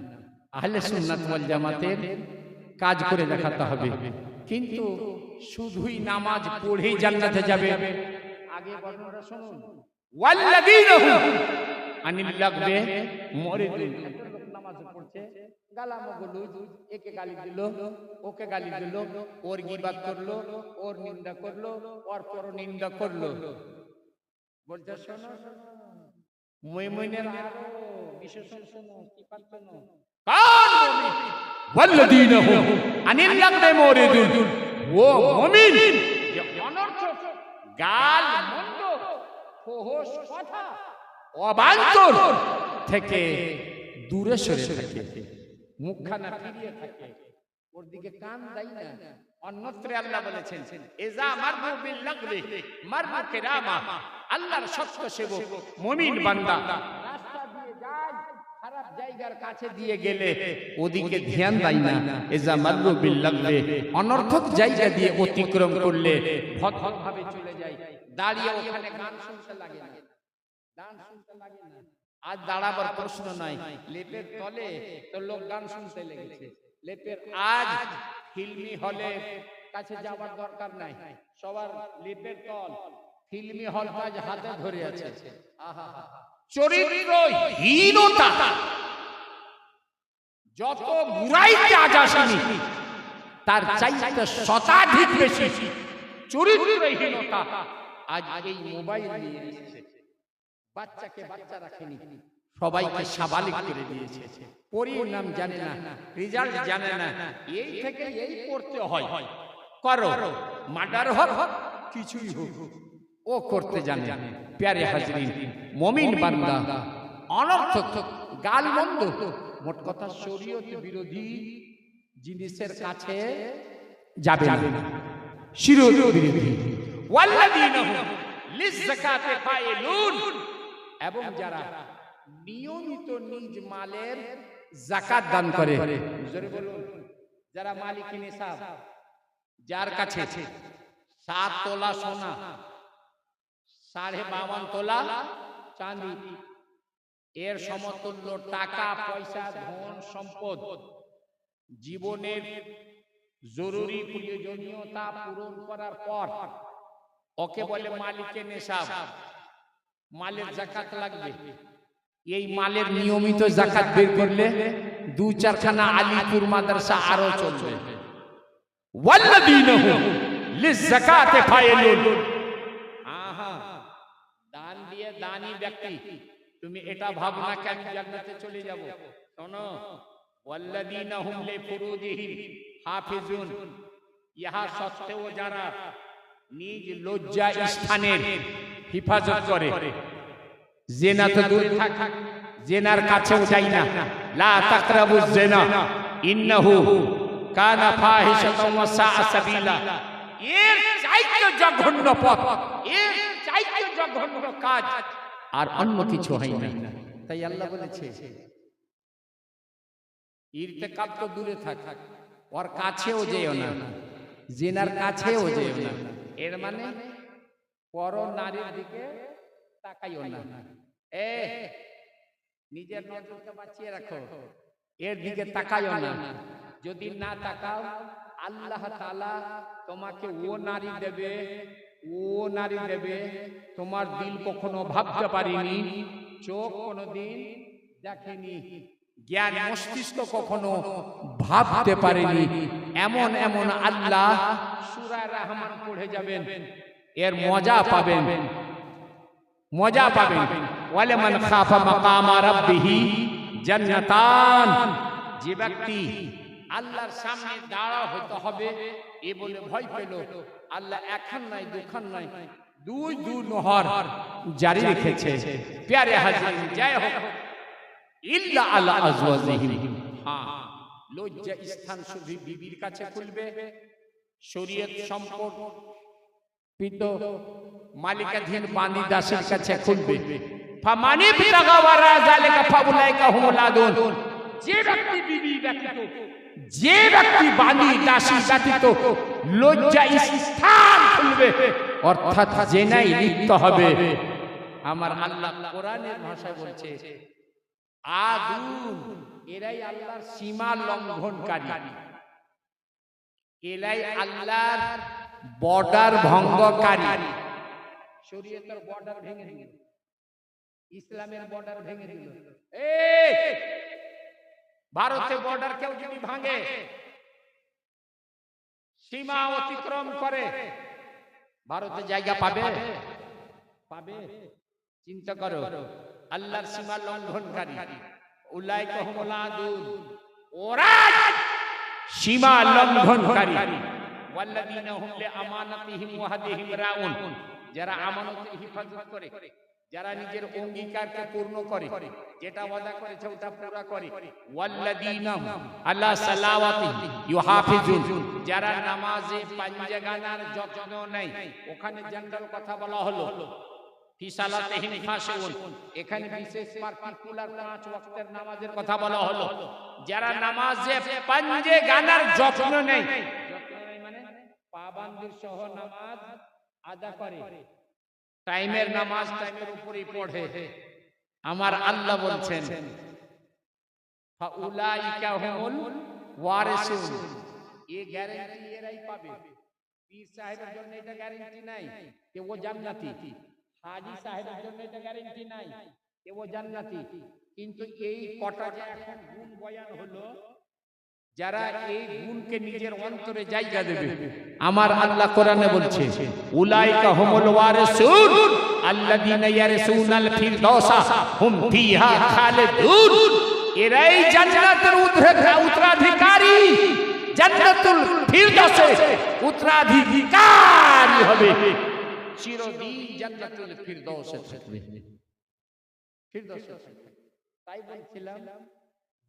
আহলে সুন্নাত ওয়াল জামাতের কাজ করে দেখাতে হবে, কিন্তু শুধুই নামাজ পড়েই জান্নাতে যাবে। আগে বর্ণনা শুনুন, ওয়াল্লাযীনা হুম আনিল লাগবে মুরিদুন। নামাজ পড়ছে, গালামগুলো একে গালি দিল, ওকে গালি দিল, ওর গীবাত করলো, ওর নিন্দা করলো, ওর পর নিন্দা করলো। বলছে শোনো মুমিনের আরো বিশেষণ শোনো, কি পারছো না? কান মুমিন ওয়াল্লাযীনা হুম আনিল লাগবে মুরিদুন। ও মুমিন যে অনর্থক গাল মন্দ ফোহশ কথা অবান্তর থেকে দূরে সরে থাকে, মুখখানা ফিরিয়ে থাকে, ওর দিকে কান দেয় না। অন্যত্র আল্লাহ বলেছেন এজা মারবু বিল লাগবি মারবু কিরামা। আল্লাহর সত্য সেবক মুমিন বান্দা রাস্তা দিয়ে যায়, খারাপ জায়গার কাছে দিয়ে গেলে ওদিকে ধ্যান দেয় না। এজা মারবু বিল লাগবি, অনর্থক জায়গা দিয়ে অতিক্রম করলে ভদ্রভাবে চলে যায়, দাঁড়িয়ে ওখানে গান শুনতে লাগে না, গান শুনতে লাগে না। আজ দাঁড়াবার প্রশ্ন নাই, লেপের তলে তো লোক গান শুনতে লেগেছে। লেপের আজ ফিল্মি হলে কাছে যাওয়ার দরকার নাই, সবার লেপের তল ফিল্মি হল আজ হাতে ধরে আছে। আহা, চরিত্রহীনতা যত বুড়াই কাজ আসেনি তার চাইতে শতাধিক বেশি চরিত্রহীনতা আজ এই মোবাইল নিয়ে এসেছে। বাচ্চাকে বাচ্চা রাখেনি, সবাইকে সাবালিক করে দিয়েছে। পরিণাম জানে না, রেজাল্ট জানে না, এই থেকে এই করতে হয়, করো মার্ডার হোক কিছুই হোক ও করতে জানে। প্যারে হাজরিন, মুমিন বান্দা অনর্থক গালমন্দ, মোট কথা শরীয়ত বিরোধী জিনিসের কাছে যাবে না, শরীয়ত বিরোধী। ওয়াল্লাযীনা হুম লিয-যাকাতি ফাইলুন, এবং যারা নিয়মিত নিজ মালের যাকাত দান করে। জোরে বলুন, যারা মালিকি নিসাব, যার কাছে 7 তোলা সোনা, 52.5 তোলা চাঁদি, এর সমতুল্য টাকা পয়সা ধন সম্পদ, জীবনের জরুরি প্রয়োজনীয়তা পূরণ করার পর ওকে বলে মালিকে নিসাব, মালের যাকাত লাগবে। এই মালের নিয়মিত যাকাত বের করলে 2-4 খানা আলিপুর মাদ্রাসা আরো চলবে। ওয়াল্লাযীনা হুম লিয-যাকাতি ফাইলুন। আহা, দান দিয়ে দানি ব্যক্তি, তুমি এটা ভাবনা কেন জান্নাতে চলে যাব? শোনো, ওয়াল্লাযীনা হুম লিফুরুজিহিম হাফিজুন, ইহা সত্ত্বেও যারা নিজ লজ্জা স্থানের হিফাজত করে, জিনা তো দূর থাক, জিনার কাছেও যাই না। লা তাকরাবুজ জিনা ইন্নাহু কানা ফাহিশাতাও ওয়া সাআ সাবিলা। এর চাইতে জঘন্য পথ, এর চাইতে জঘন্য কাজ আর অন্য কিছু হয় না। তাই আল্লাহ বলেছে ইরতিকাব তো দূরে থাক, ওর কাছেও যেও না, জিনার কাছেও যেও না। এর মানে পর নারীর দিকে তাকাইও না। নিজের নজরকে বাঁচিয়ে রাখো, এর দিকে তাকাইও না। যদি না তাকাও, আল্লাহ তাআলা তোমাকে ও নারী দেবে, ও নারী দেবে তোমার দিল কখনো ভাবতে পারিনি, চোখ কোনোদিন দেখেনি, জ্ঞান মস্তিষ্ক কখনো ভাবতে পারেনি। এমন এমন আল্লাহ সূরা রহমান পড়ে যাবেন, এর মজা পাবেন, মজা পাবেন। ওয়ালিমান খাফা মাকামা রাব্বিহি জান্নাতান, যে ব্যক্তি আল্লাহর সামনে দাঁড়া হতে হবে এ বলে ভয় পেল, আল্লাহ একখান নাই দুখান নাই দুই নহর জারি রেখেছে। প্যারে হাজির জয় হোক ইল্লা আলা আজওয়াজিহিম, হ্যাঁ লজ্জা স্থান শুধু বিবির কাছে খুলবে, শরীয়ত সম্পদ পিত মালিকাধীন বান্দি দাসের কাছে খুলবে। ফামানি বিতাগা ওয়ারা যালিকা ফাউলাইকা হুমুল আদুন, যে ব্যক্তি বিবি ব্যতীত, যে ব্যক্তি বান্দি দাসী ব্যতীত লজ্জা স্থান খুলবে, অর্থাৎ জেনাই লিপ্ত হবে। আমার আল্লাহ কোরআনের ভাষায় বলছে আদুন, এরাই আল্লাহর সীমা লঙ্ঘনকারী, এরাই আল্লাহর বর্ডার ভঙ্গকারী। শরীয়তের বর্ডার ভেঙে দিল, ইসলামের বর্ডার ভেঙে দিল। ভারতের বর্ডার কেউ যদি ভাঙে, সীমা অতিক্রম করে, ভারতে জায়গা পাবে? পাবে? চিন্তা করো, আল্লাহর সীমা লঙ্ঘনকারী উলাইকা হুমুল আদুন, ওরা সীমা লঙ্ঘনকারী। ওয়াল্লাযীনা হুম লিআমানাতিহিম ওয়া আহদিহিম রাউন, যারা আমানতের হিফাজত করে, যারা নিজের অঙ্গীকারকে পূর্ণ করে, যেটা ওয়াদা করেছে ওটা পুরো করে। ওয়াল্লাযীনা আলা সালাওয়াতিহি ইউহাফিজুন, যারা নামাজে পাঞ্জেগানার যত্ন নেয়। ওখানে জেনারেল কথা বলা হলো, ফি সালাতিহিম খাশিউন, এখানে বিশেষ পার্টিকুলার 5 ওয়াক্তের নামাজের কথা বলা হলো। যারা নামাজে পাঞ্জেগানার যত্ন নেয়, যত্ন নেয় মানে পাবন্দির সহ নামাজ আদা করে, টাইমের নামাজ টাইমের উপরেই পড়ে। আমার আল্লাহ বলছেন ফাউলাইকা হুমুল ওয়ারিসুন, এই গ্যারান্টি এরাই পাবে। পীর সাহেবের জন্য এটা গ্যারান্টি নাই যে ও জান্নাতি, হাজী সাহেবের জন্য এটা গ্যারান্টি নাই যে ও জান্নাতি। কিন্তু এই কটা যে এখন গুণ বয়ান হলো, যারা এই গুণকে নিজের অন্তরে জায়গা দেবে, আমার আল্লাহ কোরআনে বলছে উলাইকা হুমুল ওয়ারিসুন আল্লাযীনা ইয়ারিসুনাল ফিরদাউসা হুম ফিহা খালিদুন, এরাই জান্নাতের উত্তরাধিকারী, জান্নাতুল ফিরদাউসে উত্তরাধিকারী হবে, চিরদিন জান্নাতুল ফিরদাউসে থাকবে। ফিরদাউসে থাকবে। তাই বলছিলাম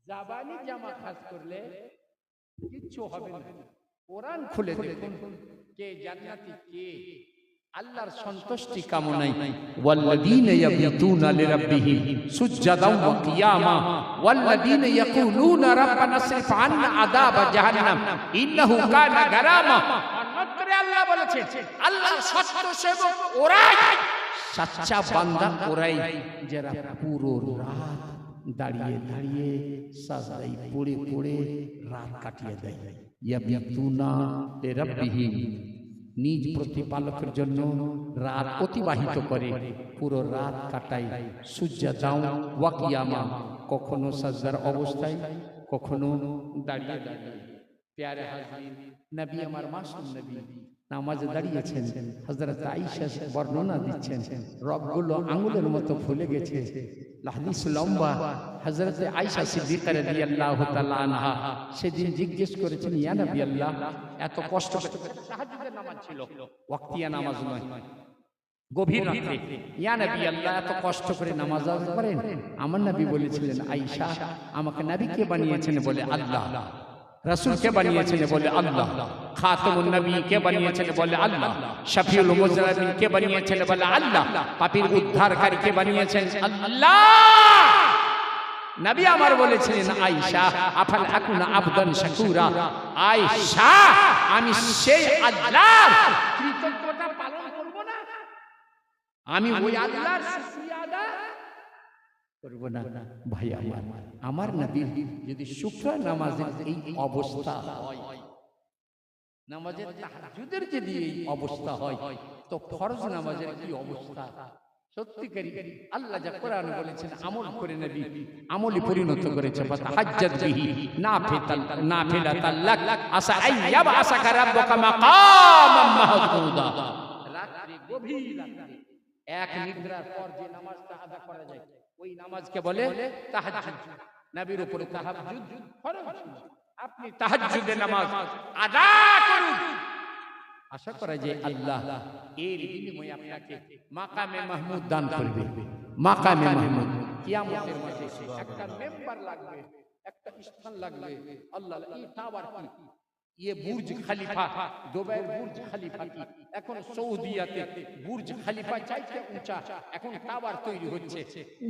জাবানি জামা খাস করলে কিচ্ছু হবে না। কোরআন খুলে দেখুন কে জান্নাতি, কে আল্লাহর সন্তুষ্টি কামনায়। ওয়াল্লাযীনা ইয়াবিতুনা লিরাব্বিহিম সুজদান ওয়া কিয়ামা ওয়াল্লাযীনা ইয়াকুলুনা রাব্বানা সরিফ আন্না আযাবা জাহান্নাম ইন্নাহু কানা গারামা। অন্যত্রে আল্লাহ বলেছেন আল্লাহর সত্য সেবক ওরাই, সাচ্চা বান্দা ওরাই, যারা পুরো রাত দাঁড়িয়ে দাঁড়িয়ে সাজদায় পড়ে পড়ে রাত কাটিয়ে দেয়। ইয়াবিতুনা লিরাব্বিহিম, নিজ প্রতিপালকের জন্য রাত অতিবাহিত করে, পুরো রাত কাটায়। সুজদাও ওয়া কিয়ামা, কখনো সাজদার অবস্থায়, কখনো দাঁড়িয়ে দাঁড়িয়ে। প্যারে হাজির, নবী আমার মাসুম নবী নামাজে দাঁড়িয়েছেন। হযরত আয়েশা বর্ণনা দিচ্ছেন রগগুলো আঙ্গুলের মতো ফুলে গেছে। হাদিস লম্বা। হযরত আয়েশা সিদ্দিকা রাদিয়াল্লাহু তাআলা আনহা সেদিন জিজ্ঞেস করেছেন, ইয়া নবী আল্লাহ, এত কষ্ট করে, তাহাজ্জুদের নামাজ ছিল, ওয়াক্তিয়া নামাজ নয়, গভীর রাতে, ইয়া নবী আল্লাহ এত কষ্ট করে নামাজ আদায় করেন? আমার নবী বলেছিলেন, আয়েশা, আমাকে নবী কে বানিয়েছেন? বলে আল্লাহ। রাসূল কে বানিয়েছেন? বলে আল্লাহ। খাতামুন নবী কে বানিয়েছেন? বলে আল্লাহ। শফিউল মুজরিমিন কে বানিয়েছেন? বলে আল্লাহ। পাপীর উদ্ধারকারী কে বানিয়েছেন? আল্লাহ। নবী আমার বলেছিলেন, আয়েশা, আফাল আকুনা আবদান শাকুরা, আয়েশা, আমি সেই আল্লাহর কৃতজ্ঞতা পালন করব না? আমি ওই আল্লাহর শুকরিয়া আদায় করব না? ভাই আমার নবীর যদি শুকর নামাজের এই অবস্থা হয়, নামাজের তাহাজ্জুদের যদি এই অবস্থা হয়, তো ফরজ নামাজের কি অবস্থা? সত্যিকারী আল্লাহ যা কোরআনে বলেছেন আমল করে নবী আমলি পরিণত করেছে ফাতাহাজ্জাত বিহি নাফিলাতাল লাক আসা আইয়াবআসাকা রাব্বুকা মাকামাম মাহমুদা। রাত্রি গভীর রাত্রি এক নিদ্রার পর যে নামাজটা আদা করা যায় ওই নামাজকে বলে তাহাজ্জুদ। নবীর উপরে তাহাজ্জুদ ফরজ ছিল। আপনি তাহাজ্জুদের নামাজ আদা করুন, আশা করা যায় আল্লাহ এর বিনিময়ে আপনাকে মাকামে মাহমুদ দান করবে। মাকামে মাহমুদ কিয়ামতের মাঠে একটা মেম্বার লাগবে, একটা স্থান লাগবে। আল্লাহ এই টাওয়ার কি, ये বুর্জ খলিফা, দুবাইয়ের বুর্জ খলিফা কি এখন সৌদিয়াতে বুর্জ খলিফা চাইতে উঁচা এখন টাওয়ার তৈরি হচ্ছে।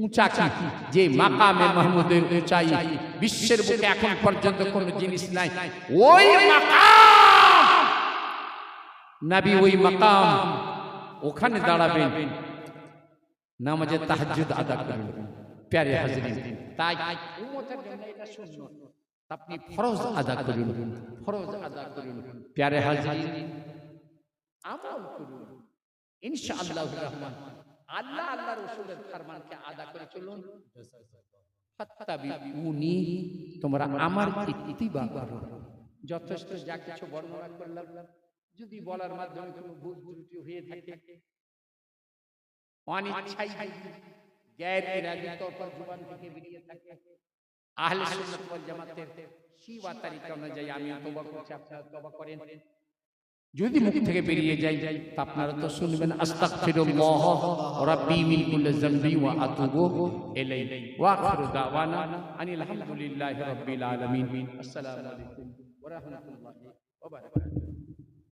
উঁচা কি যে মাকামে মাহমুদের উঁচাই বিশ্বের বুকে এখন পর্যন্ত কোনো জিনিস নাই। ওই মাকাম নবী, ওই মাকাম ওখানে দাঁড়াবেন, নামাজে তাহাজ্জুদ আদা করবেন। প্যারে হাজরিন, তাই উম্মতের জন্য এটা সুন্নাত, আপনি ফরজ আদা করুন, ফরজ আদা করুন। প্যারে হাজরিন, আমল করুন ইনশাআল্লাহুর রহমান। আল্লাহ আল্লাহর রাসূলের ফরমানকে আদা করে চলুন। ফাত্তাবিউনি, তোমরা আমার ইত্তিবা করো। যথেষ্ট যা কিছু বর্ণনা করলাম, যদি বলার মাধ্যমে কোনো ভুল ত্রুটি হয়ে থাকে, অনিচ্ছাই গ্যার ইরাদি তৌর পর জবান থেকে বেরিয়ে থাকে, আহলে সুন্নাত ওয়াল জামাতের শিওয়া তরিকা অনুযায়ী আমি তওবা করছি, আপনারা তওবা করেন। যদি মুখ থেকে বেরিয়ে যায় তা আপনারা তো শুনবেন, আস্তাগফিরুল্লাহ রাব্বি মিন কুল্লি যামবি ওয়া আতুবু ইলাইহি ওয়া আখিরু দাওয়ানা আনিল হামদুলিল্লাহি রাব্বিল আলামিন। আসসালামু আলাইকুম ওয়া রাহমাতুল্লাহি ওয়া বারাকাতুহু।